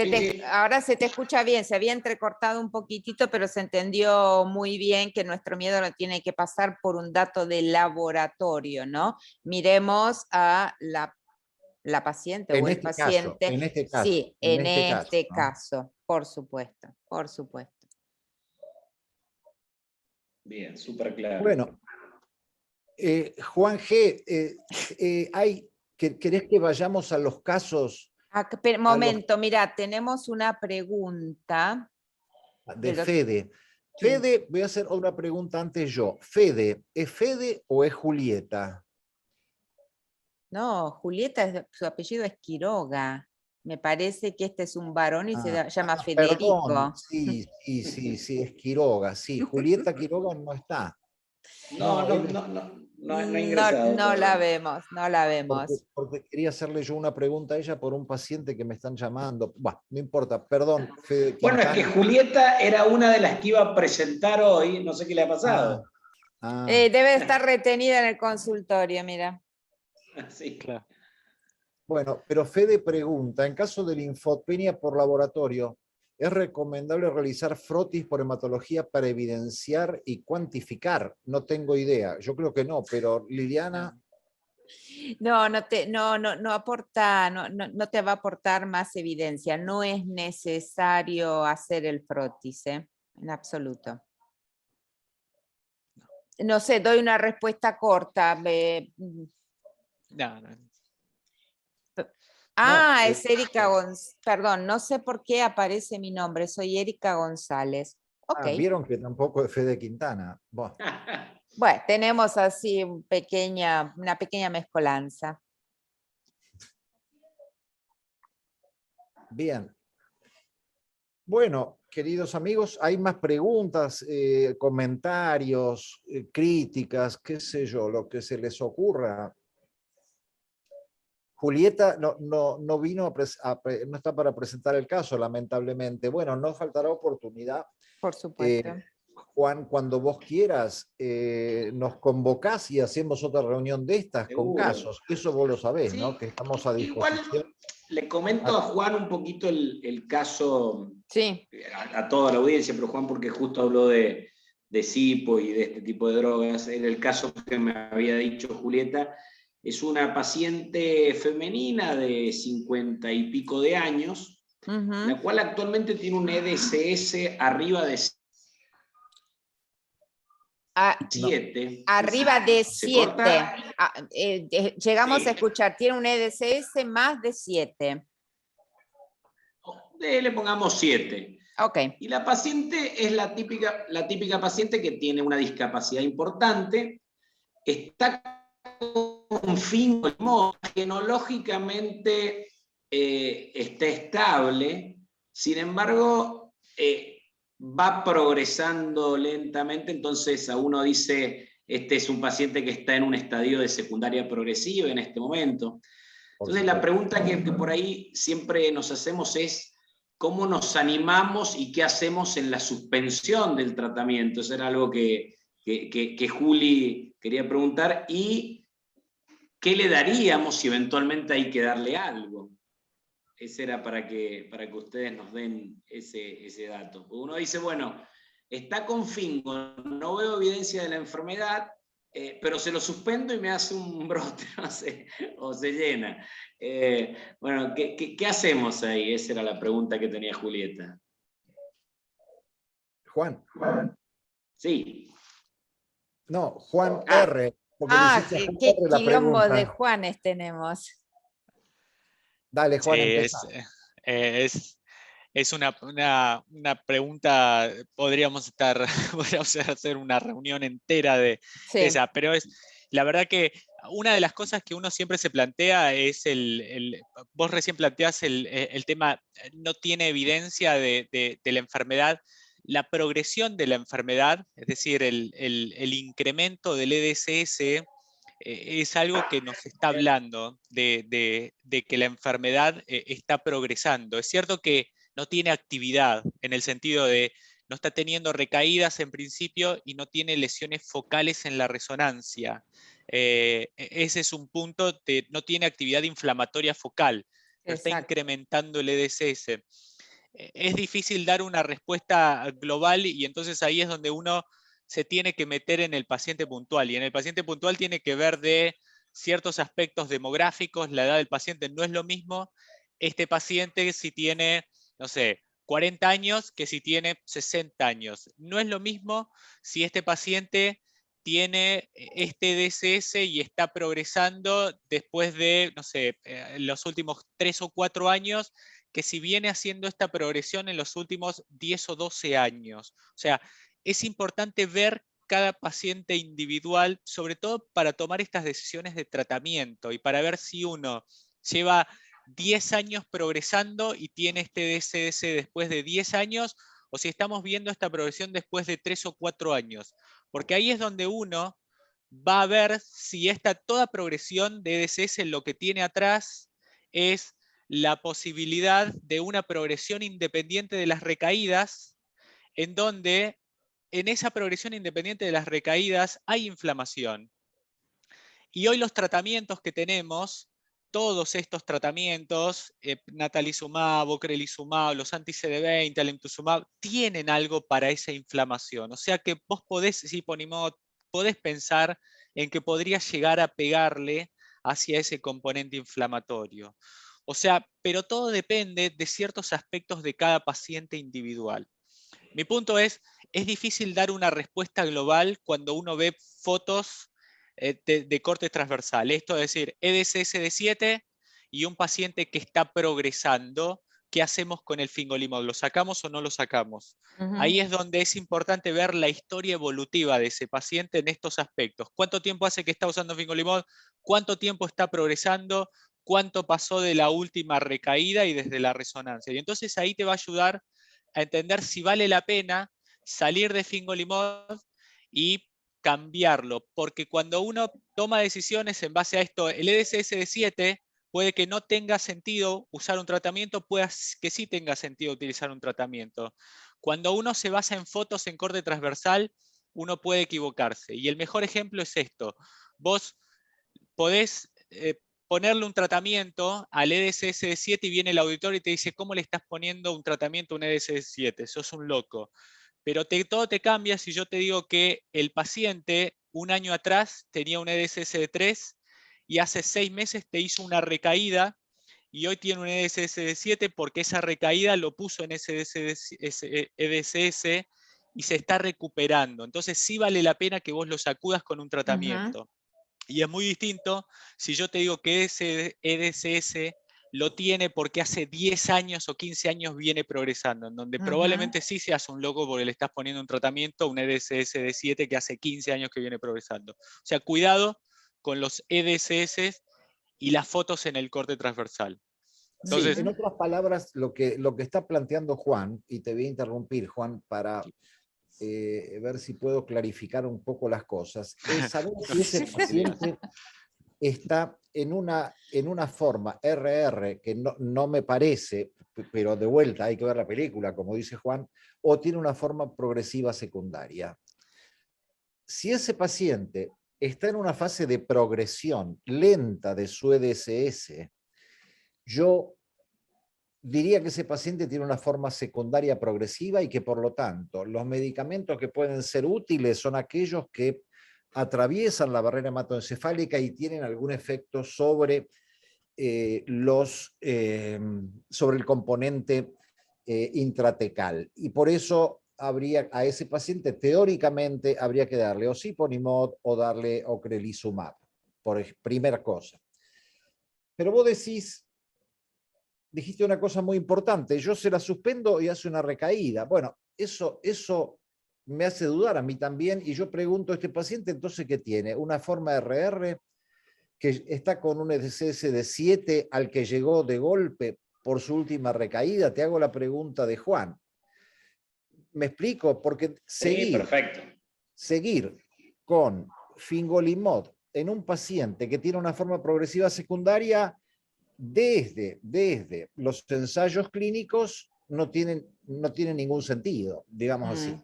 ahora se te escucha bien, se había entrecortado un poquitito, pero se entendió muy bien que nuestro miedo no tiene que pasar por un dato de laboratorio, ¿no? Miremos a la paciente o el paciente. En este caso. Sí, en este caso, por supuesto, por supuesto. Bien, súper claro. Bueno, Juan G., ¿querés que vayamos a los casos? Momento, mira, tenemos una pregunta. De Fede. Fede, voy a hacer una pregunta antes yo. Fede, ¿es Fede o es Julieta? No, Julieta, su apellido es Quiroga. Me parece que este es un varón y se llama Federico. Perdón, sí, es Quiroga, sí. Julieta Quiroga no está. No ha ingresado. No la vemos, no la vemos. Porque quería hacerle yo una pregunta a ella por un paciente que me están llamando. Bueno, no importa, perdón. Fede, bueno, es que Julieta era una de las que iba a presentar hoy, no sé qué le ha pasado. Debe estar retenida en el consultorio, mira. Sí, claro. Bueno, pero Fede pregunta, en caso de linfopenia por laboratorio, ¿es recomendable realizar frotis por hematología para evidenciar y cuantificar? No tengo idea. Yo creo que no, pero Liliana... No aporta, no te va a aportar más evidencia. No es necesario hacer el frotis, en absoluto. No sé, doy una respuesta corta. Es Erika González. Perdón, no sé por qué aparece mi nombre. Soy Erika González. Okay. Vieron que tampoco es Fede Quintana. Bueno, tenemos así una pequeña mezcolanza. Bien. Bueno, queridos amigos, hay más preguntas, comentarios, críticas, qué sé yo, lo que se les ocurra. Julieta no vino, no está para presentar el caso, lamentablemente. Bueno, no faltará oportunidad. Por supuesto. Juan, cuando vos quieras, nos convocás y hacemos otra reunión de estas con casos. Eso vos lo sabés, sí, ¿no? Que estamos a disposición. Le comento a Juan un poquito el caso, sí. a toda la audiencia, pero Juan porque justo habló de SIPO y de este tipo de drogas. En el caso que me había dicho Julieta, es una paciente femenina de 50 y pico de años, la cual actualmente tiene un EDSS arriba de 7. Arriba de 7. Llegamos Sí. a escuchar, tiene un EDSS más de 7. Le pongamos 7. Ok. Y la paciente es la típica paciente que tiene una discapacidad importante, está con fingolimodo, genológicamente está estable, sin embargo, va progresando lentamente, entonces a uno dice, este es un paciente que está en un estadio de secundaria progresiva en este momento. Entonces la pregunta que por ahí siempre nos hacemos es, ¿cómo nos animamos y qué hacemos en la suspensión del tratamiento? Eso era algo que Juli quería preguntar. ¿Y qué le daríamos si eventualmente hay que darle algo? Ese era para que ustedes nos den ese dato. Uno dice, bueno, está con fingo, no veo evidencia de la enfermedad, pero se lo suspendo y me hace un brote, no sé, o se llena. Bueno, ¿qué hacemos ahí? Esa era la pregunta que tenía Julieta. Juan. Sí. No, Juan R. Qué quilombo de Juanes tenemos. Dale, Juan, es una pregunta, podríamos hacer una reunión entera de esa, pero la verdad que una de las cosas que uno siempre se plantea es vos recién planteás el tema, no tiene evidencia de la enfermedad, la progresión de la enfermedad, es decir, el incremento del EDSS, es algo que nos está hablando de que la enfermedad está progresando. Es cierto que no tiene actividad, en el sentido de no está teniendo recaídas en principio y no tiene lesiones focales en la resonancia. Ese es un punto, no tiene actividad inflamatoria focal, no está incrementando el EDSS. Es difícil dar una respuesta global y entonces ahí es donde uno se tiene que meter en el paciente puntual, y en el paciente puntual tiene que ver de ciertos aspectos demográficos, la edad del paciente no es lo mismo, este paciente si tiene, no sé, 40 años que si tiene 60 años. No es lo mismo si este paciente tiene este DSS y está progresando después de, no sé, los últimos 3 o 4 años, que si viene haciendo esta progresión en los últimos 10 o 12 años. O sea, es importante ver cada paciente individual, sobre todo para tomar estas decisiones de tratamiento y para ver si uno lleva 10 años progresando y tiene este DSS después de 10 años, o si estamos viendo esta progresión después de 3 o 4 años. Porque ahí es donde uno va a ver si toda progresión de DSS lo que tiene atrás es la posibilidad de una progresión independiente de las recaídas, en donde en esa progresión independiente de las recaídas hay inflamación. Y hoy los tratamientos que tenemos, todos estos tratamientos, natalizumab, ocrelizumab, los anti-CD20, alemtuzumab, tienen algo para esa inflamación. O sea que vos podés, Siponimod, podés pensar en que podría llegar a pegarle hacia ese componente inflamatorio. O sea, pero todo depende de ciertos aspectos de cada paciente individual. Mi punto es difícil dar una respuesta global cuando uno ve fotos de corte transversal. Esto es decir, EDSS de 7 y un paciente que está progresando, ¿qué hacemos con el fingolimod? ¿Lo sacamos o no lo sacamos? Ahí es donde es importante ver la historia evolutiva de ese paciente en estos aspectos. ¿Cuánto tiempo hace que está usando fingolimod? ¿Cuánto tiempo está progresando? ¿Cuánto pasó de la última recaída y desde la resonancia? Y entonces ahí te va a ayudar a entender si vale la pena salir de fingolimod y cambiarlo, porque cuando uno toma decisiones en base a esto, el EDSS de 7 puede que no tenga sentido usar un tratamiento, puede que sí tenga sentido utilizar un tratamiento. Cuando uno se basa en fotos en corte transversal, uno puede equivocarse. Y el mejor ejemplo es esto. Vos podés ponerle un tratamiento al EDSS-7 y viene el auditor y te dice, ¿cómo le estás poniendo un tratamiento a un EDSS-7? Sos un loco. Pero todo te cambia si yo te digo que el paciente un año atrás tenía un EDSS-3 y hace 6 meses te hizo una recaída y hoy tiene un EDSS-7 porque esa recaída lo puso en ese EDSS y se está recuperando. Entonces sí vale la pena que vos lo sacudas con un tratamiento. Y es muy distinto si yo te digo que ese EDSS lo tiene porque hace 10 años o 15 años viene progresando, en donde probablemente sí seas un loco porque le estás poniendo un tratamiento a un EDSS de 7 que hace 15 años que viene progresando. O sea, cuidado con los EDSS y las fotos en el corte transversal. Entonces, sí, en otras palabras, lo que está planteando Juan, y te voy a interrumpir, Juan, para ver si puedo clarificar un poco las cosas, es saber si ese paciente está en una forma RR, que no me parece, pero de vuelta hay que ver la película, como dice Juan, o tiene una forma progresiva secundaria. Si ese paciente está en una fase de progresión lenta de su EDSS, yo diría que ese paciente tiene una forma secundaria progresiva y que por lo tanto los medicamentos que pueden ser útiles son aquellos que atraviesan la barrera hematoencefálica y tienen algún efecto sobre, sobre el componente intratecal. Y por eso a ese paciente teóricamente habría que darle o siponimod o darle ocrelizumab, por primera cosa. Pero vos dijiste una cosa muy importante, yo se la suspendo y hace una recaída. Bueno, eso me hace dudar a mí también, y yo pregunto, ¿este paciente entonces qué tiene? ¿Una forma RR que está con un EDSS de 7 al que llegó de golpe por su última recaída? Te hago la pregunta de Juan. ¿Me explico? Porque seguir con fingolimod en un paciente que tiene una forma progresiva secundaria desde los ensayos clínicos no tienen ningún sentido, digamos así.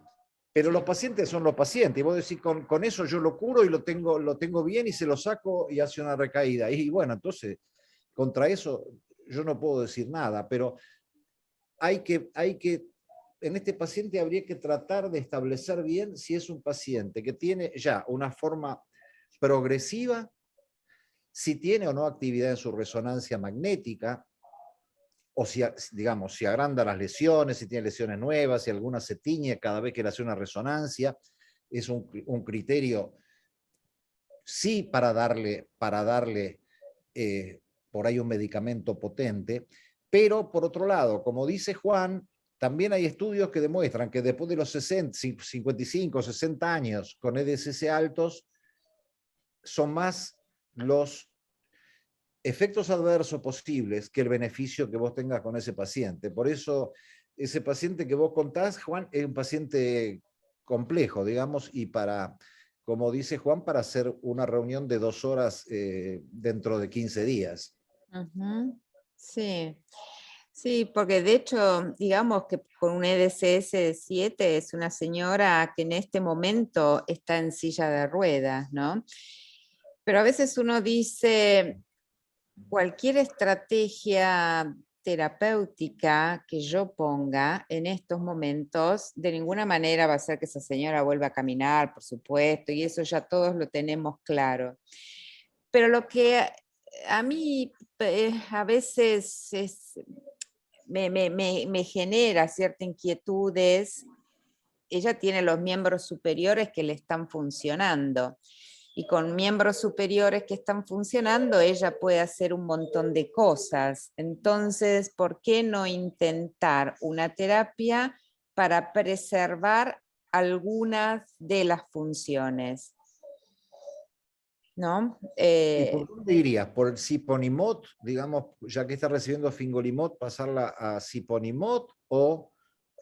Pero los pacientes son los pacientes, y vos decís, con eso yo lo curo y lo tengo bien y se lo saco y hace una recaída. Y bueno, entonces, contra eso yo no puedo decir nada, pero en este paciente habría que tratar de establecer bien si es un paciente que tiene ya una forma progresiva, si tiene o no actividad en su resonancia magnética, o si, digamos, si agranda las lesiones, si tiene lesiones nuevas, si alguna se tiñe cada vez que le hace una resonancia. Es un criterio, sí, para darle por ahí un medicamento potente, pero por otro lado, como dice Juan, también hay estudios que demuestran que después de los 60, 55, 60 años con EDSS altos, son más los efectos adversos posibles que el beneficio que vos tengas con ese paciente. Por eso, ese paciente que vos contás, Juan, es un paciente complejo, digamos, y como dice Juan, para hacer una reunión de 2 horas dentro de 15 días. Sí. Sí, porque de hecho, digamos que con un EDSS de 7 es una señora que en este momento está en silla de ruedas, ¿no? Pero a veces uno dice, cualquier estrategia terapéutica que yo ponga en estos momentos, de ninguna manera va a hacer que esa señora vuelva a caminar, por supuesto, y eso ya todos lo tenemos claro. Pero lo que a mí a veces me genera cierta inquietud es, ella tiene los miembros superiores que le están funcionando, y con miembros superiores que están funcionando, ella puede hacer un montón de cosas. Entonces, ¿por qué no intentar una terapia para preservar algunas de las funciones? ¿No? ¿Y por dónde irías? ¿Por el siponimod, digamos, ya que está recibiendo fingolimod, pasarla a siponimod, o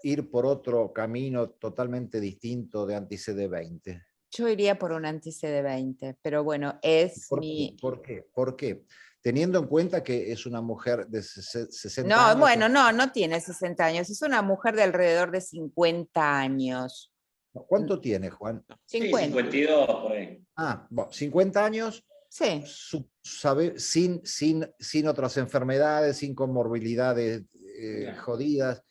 ir por otro camino totalmente distinto de anti-CD20? Yo iría por un anti-CD20, pero bueno, es mi... ¿Por qué? ¿Por qué? Teniendo en cuenta que es una mujer de 60 No, años. bueno, no tiene 60 años, es una mujer de alrededor de 50 años. ¿Cuánto tiene, Juan? 50. Sí, 52 por ahí. Ah, bueno, 50 años, Sí. sin otras enfermedades, sin comorbilidades jodidas.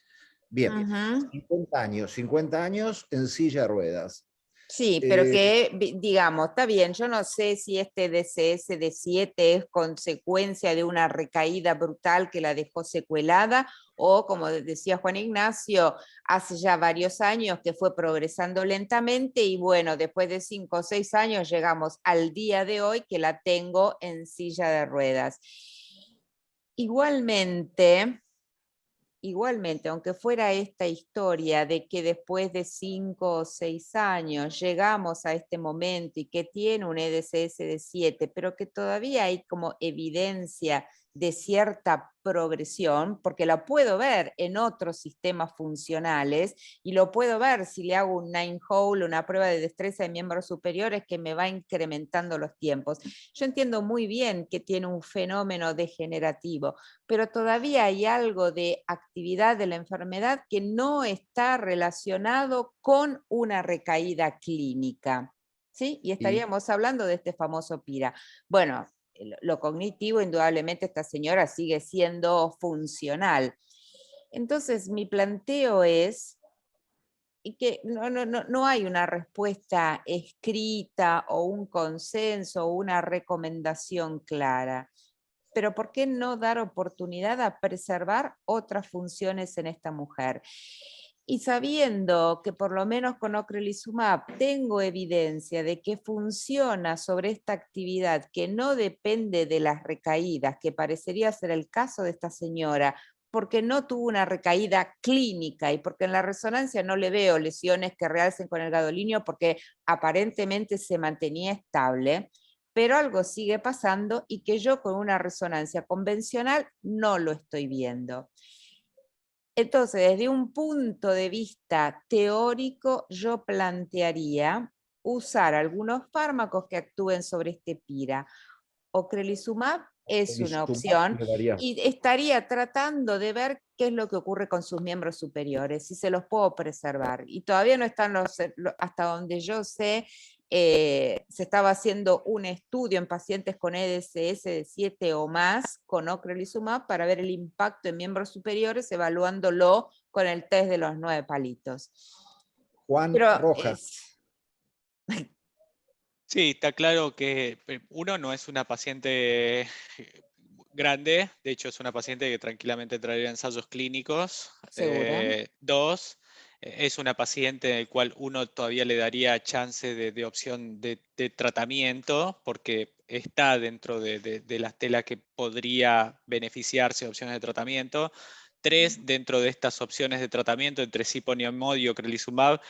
Bien, 50 años en silla de ruedas. Sí, pero que, digamos, está bien, yo no sé si este DCS de 7 es consecuencia de una recaída brutal que la dejó secuelada, o como decía Juan Ignacio, hace ya varios años que fue progresando lentamente y bueno, después de 5 o 6 años llegamos al día de hoy que la tengo en silla de ruedas. Igualmente, aunque fuera esta historia de que después de 5 o 6 años llegamos a este momento y que tiene un EDCS de 7, pero que todavía hay como evidencia de cierta progresión, porque la puedo ver en otros sistemas funcionales y lo puedo ver si le hago un 9-hole, una prueba de destreza de miembros superiores que me va incrementando los tiempos. Yo entiendo muy bien que tiene un fenómeno degenerativo, pero todavía hay algo de actividad de la enfermedad que no está relacionado con una recaída clínica, ¿sí? Y estaríamos hablando de este famoso PIRA. Bueno, lo cognitivo, indudablemente esta señora sigue siendo funcional. Entonces, mi planteo es que no hay una respuesta escrita o un consenso o una recomendación clara. Pero ¿por qué no dar oportunidad a preservar otras funciones en esta mujer? Y sabiendo que por lo menos con ocrelizumab tengo evidencia de que funciona sobre esta actividad que no depende de las recaídas, que parecería ser el caso de esta señora, porque no tuvo una recaída clínica y porque en la resonancia no le veo lesiones que realcen con el gadolinio porque aparentemente se mantenía estable, pero algo sigue pasando y que yo con una resonancia convencional no lo estoy viendo. Entonces, desde un punto de vista teórico, yo plantearía usar algunos fármacos que actúen sobre este PIRA. Ocrelizumab es una opción y estaría tratando de ver qué es lo que ocurre con sus miembros superiores, si se los puedo preservar. Y todavía no están hasta donde yo sé, se estaba haciendo un estudio en pacientes con EDCS de 7 o más con ocrelizumab para ver el impacto en miembros superiores, evaluándolo con el test de los 9 palitos. Juan Pero Rojas. Sí, está claro que uno no es una paciente grande, de hecho es una paciente que tranquilamente traería ensayos clínicos. Dos, es una paciente en la cual uno todavía le daría chance de opción de tratamiento porque está dentro de las telas que podría beneficiarse de opciones de tratamiento. Tres, dentro de estas opciones de tratamiento entre siponimod y ocrelizumab,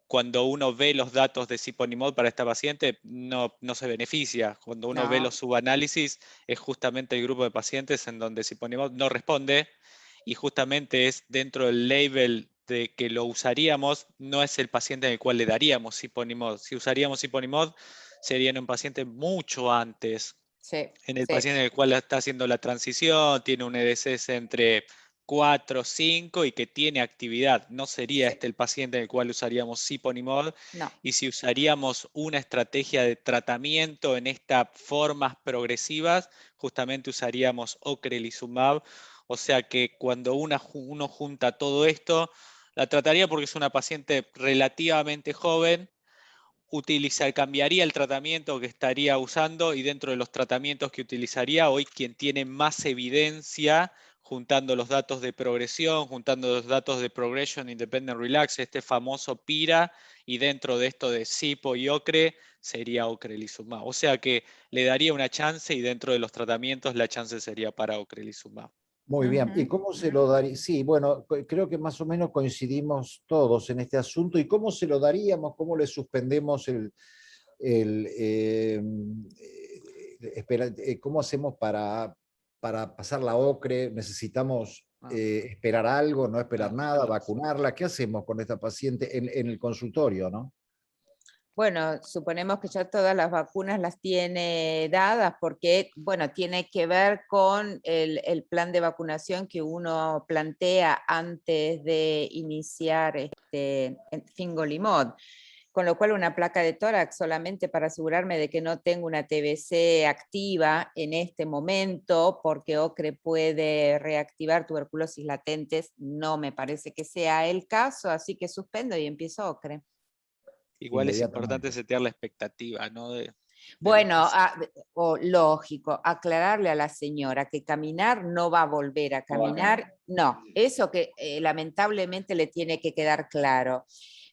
cuando uno ve los datos de siponimod para esta paciente, no se beneficia. Cuando uno ve los subanálisis, es justamente el grupo de pacientes en donde siponimod no responde y justamente es dentro del label de que lo usaríamos, no es el paciente en el cual le daríamos siponimod. Si usaríamos siponimod, sería en un paciente mucho antes. En el paciente en el cual está haciendo la transición, tiene un EDCS entre 4, 5 y que tiene actividad. No sería este el paciente en el cual usaríamos siponimod. No. Y si usaríamos una estrategia de tratamiento en estas formas progresivas, justamente usaríamos ocrelizumab. O sea que cuando uno junta todo esto, la trataría porque es una paciente relativamente joven, cambiaría el tratamiento que estaría usando y dentro de los tratamientos que utilizaría, hoy quien tiene más evidencia, juntando los datos de progresión, juntando los datos de Progression Independent Relapse, este famoso PIRA, y dentro de esto de SIPO y OCRE, sería ocrelizumab. O sea que le daría una chance y dentro de los tratamientos la chance sería para ocrelizumab. Muy bien. ¿Y cómo se lo daría? Sí, bueno, creo que más o menos coincidimos todos en este asunto. ¿Y cómo se lo daríamos? ¿Cómo le suspendemos cómo hacemos para pasar la OCRE? ¿Necesitamos esperar algo, no esperar nada, vacunarla? ¿Qué hacemos con esta paciente en el consultorio, no? Bueno, suponemos que ya todas las vacunas las tiene dadas porque, bueno, tiene que ver con el plan de vacunación que uno plantea antes de iniciar fingolimod. con lo cual una placa de tórax solamente para asegurarme de que no tengo una TBC activa en este momento, porque OCRE puede reactivar tuberculosis latentes, no me parece que sea el caso, así que suspendo y empiezo OCRE. Igual es importante setear la expectativa, ¿no? Bueno, lógico, aclararle a la señora que caminar no va a volver a caminar, no, eso que lamentablemente le tiene que quedar claro.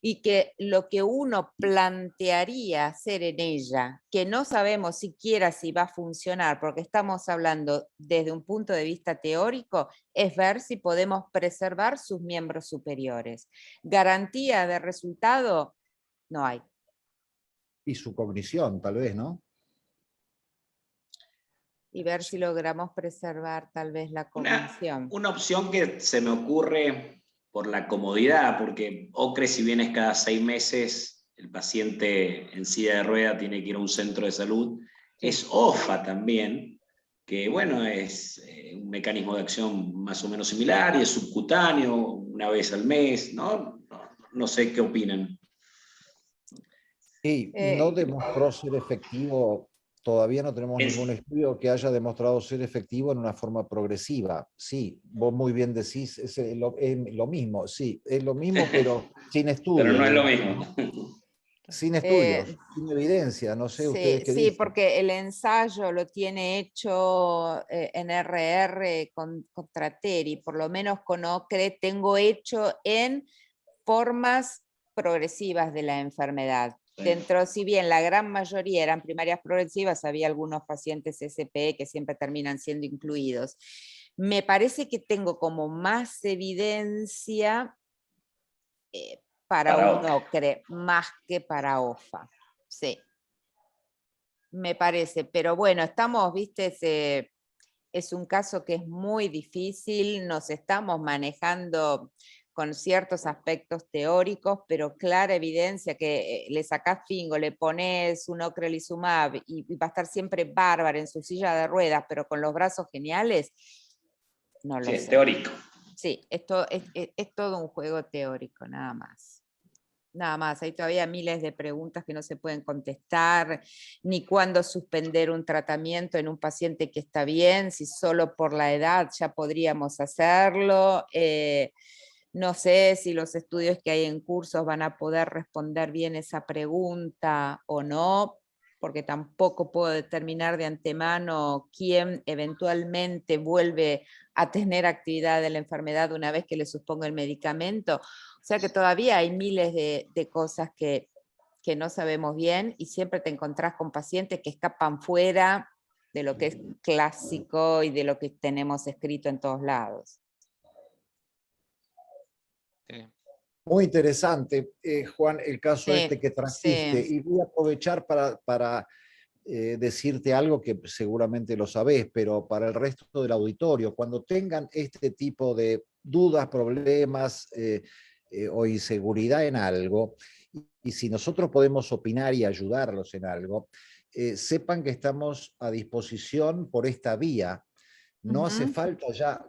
Y que lo que uno plantearía hacer en ella, que no sabemos siquiera si va a funcionar, porque estamos hablando desde un punto de vista teórico, es ver si podemos preservar sus miembros superiores. Garantía de resultado no hay. Y su cognición, tal vez, ¿no? Y ver si logramos preservar tal vez la cognición. Una opción que se me ocurre por la comodidad, porque OCRE, si bien es cada 6 meses, el paciente en silla de rueda tiene que ir a un centro de salud, sí. Es OFA también, que bueno, es un mecanismo de acción más o menos similar y es subcutáneo, una vez al mes, ¿no? No sé qué opinan. Sí, no demostró ser efectivo, todavía no tenemos ningún estudio que haya demostrado ser efectivo en una forma progresiva. Sí, vos muy bien decís, es lo mismo, sí, es lo mismo, pero sin estudios. Pero no es lo mismo. Sin estudios, sin evidencia, no sé ustedes qué dicen. Sí, porque el ensayo lo tiene hecho en RR contra TERI, por lo menos con OCRE tengo hecho en formas progresivas de la enfermedad. Dentro, si bien la gran mayoría eran primarias progresivas, había algunos pacientes SPE que siempre terminan siendo incluidos. Me parece que tengo como más evidencia para un OCRE, más que para OFA. Sí, me parece. Pero bueno, estamos, viste, es un caso que es muy difícil, nos estamos manejando con ciertos aspectos teóricos, pero clara evidencia que le sacás fingo, le pones un ocrelizumab y va a estar siempre bárbara en su silla de ruedas, pero con los brazos geniales, no lo sé. Es teórico. Sí, esto es todo un juego teórico, nada más. Nada más, hay todavía miles de preguntas que no se pueden contestar, ni cuándo suspender un tratamiento en un paciente que está bien, si solo por la edad ya podríamos hacerlo. No sé si los estudios que hay en cursos van a poder responder bien esa pregunta o no, porque tampoco puedo determinar de antemano quién eventualmente vuelve a tener actividad de la enfermedad una vez que le supongo el medicamento. O sea que todavía hay miles de cosas que no sabemos bien y siempre te encontrás con pacientes que escapan fuera de lo que es clásico y de lo que tenemos escrito en todos lados. Muy interesante, Juan, el caso Sí, que trajiste. sí. Y voy a aprovechar para decirte algo que seguramente lo sabés, pero para el resto del auditorio, cuando tengan este tipo de dudas, problemas o inseguridad en algo, y si nosotros podemos opinar y ayudarlos en algo, sepan que estamos a disposición por esta vía. No hace falta ya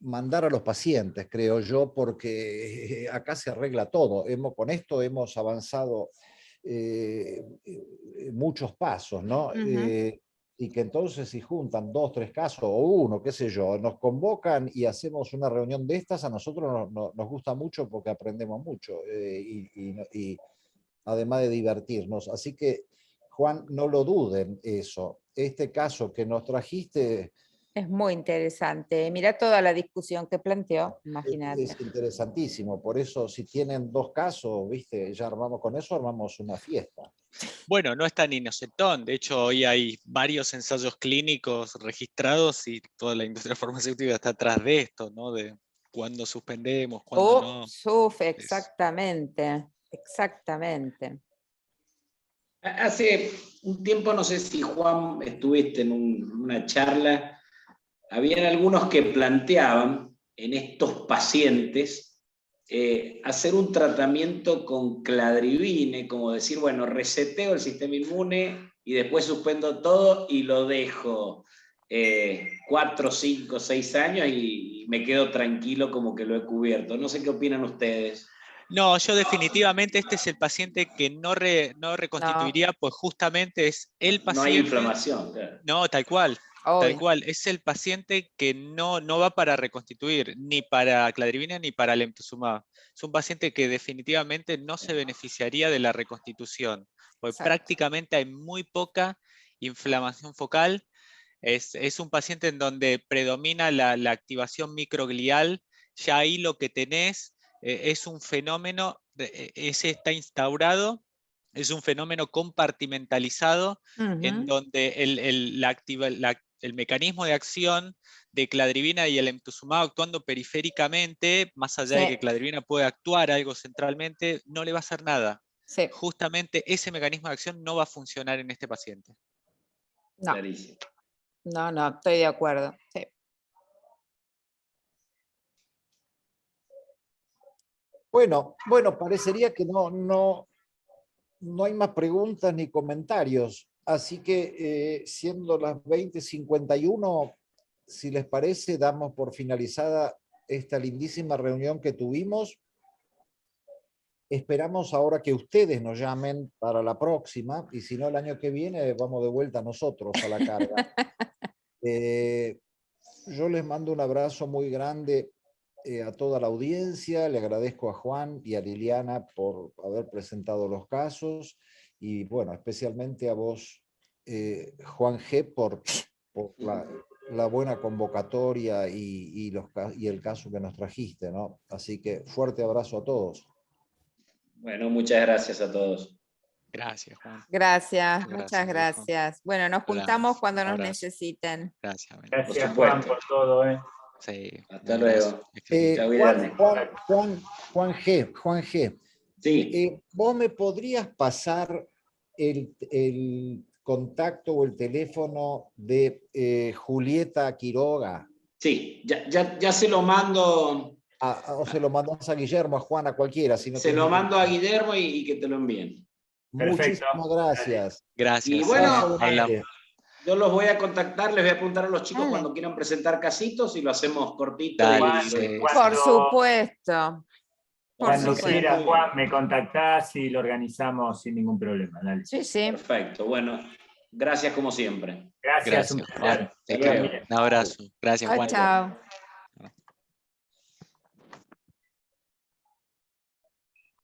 mandar a los pacientes, creo yo, porque acá se arregla todo. Con esto hemos avanzado muchos pasos, ¿no? Y que entonces si juntan 2, 3 casos o uno, qué sé yo, nos convocan y hacemos una reunión de estas, a nosotros nos gusta mucho porque aprendemos mucho y además de divertirnos. Así que, Juan, no lo duden eso. Este caso que nos trajiste... Es muy interesante. Mira toda la discusión que planteó, imagínate. Es interesantísimo. Por eso, si tienen 2 casos, ¿viste? Ya armamos con eso, armamos una fiesta. Bueno, no es tan inocentón. De hecho, hoy hay varios ensayos clínicos registrados y toda la industria farmacéutica está atrás de esto, ¿no? De cuándo suspendemos, cuándo no. Exactamente, exactamente. Hace un tiempo, no sé si Juan estuviste en una charla, habían algunos que planteaban en estos pacientes hacer un tratamiento con cladribine, como decir, bueno, reseteo el sistema inmune y después suspendo todo y lo dejo 4, 5, 6 años y me quedo tranquilo como que lo he cubierto. No sé qué opinan ustedes. No, yo definitivamente este es el paciente que no reconstituiría, pues justamente es el No hay paciente. inflamación, claro. No, tal cual. Tal Obvio. cual, es el paciente que no va para reconstituir, ni para cladribina ni para lemtuzumab. Es un paciente que definitivamente no se beneficiaría de la reconstitución, porque Exacto. prácticamente hay muy poca inflamación focal. Es un paciente en donde predomina la activación microglial. Ya ahí lo que tenés es un fenómeno, ese está instaurado, es un fenómeno compartimentalizado en donde el mecanismo de acción de cladribina y el emtuzumab actuando periféricamente, más allá de Sí. que cladribina puede actuar algo centralmente, no le va a hacer nada. Sí. Justamente ese mecanismo de acción no va a funcionar en este paciente. No, Clarísimo. no, estoy de acuerdo. Sí. Bueno, parecería que no hay más preguntas ni comentarios. Así que siendo las 20:51, si les parece, damos por finalizada esta lindísima reunión que tuvimos. Esperamos ahora que ustedes nos llamen para la próxima, y si no, el año que viene vamos de vuelta nosotros a la carga. Yo les mando un abrazo muy grande a toda la audiencia. Le agradezco a Juan y a Liliana por haber presentado los casos, y bueno, especialmente a vos, Juan G., por la buena convocatoria y el caso que nos trajiste, ¿no? Así que fuerte abrazo a todos. Bueno, muchas gracias a todos. Gracias, Juan. Gracias, muchas Viejo. gracias. Bueno, nos Hola, juntamos cuando un nos abrazo. necesiten. Gracias. Bueno. Gracias, Por Juan, supuesto. por todo. Sí, Hasta un abrazo. luego. Excelente. Chao, Guillermo. Juan G., Sí, ¿vos me podrías pasar el contacto o el teléfono de Julieta Quiroga? sí, ya se lo mando. O se lo mandás a Guillermo, a Juan, a cualquiera. Si no Se lo mando a Guillermo y que te lo envíen. Perfecto. Muchísimas gracias. Gracias. Y bueno, hablamos. Yo los voy a contactar, les voy a apuntar a los chicos Dale. cuando quieran presentar casitos y lo hacemos cortito. Dale, y sí. Por supuesto. Por Cuando supuesto. quiera, Juan, me contactás y lo organizamos sin ningún problema. Dale. Sí, sí. Perfecto, bueno, gracias como siempre. Gracias, un Gracias, placer. Juan. Te Hasta luego. quiero. Un abrazo. Gracias, Chao, Juan. chao.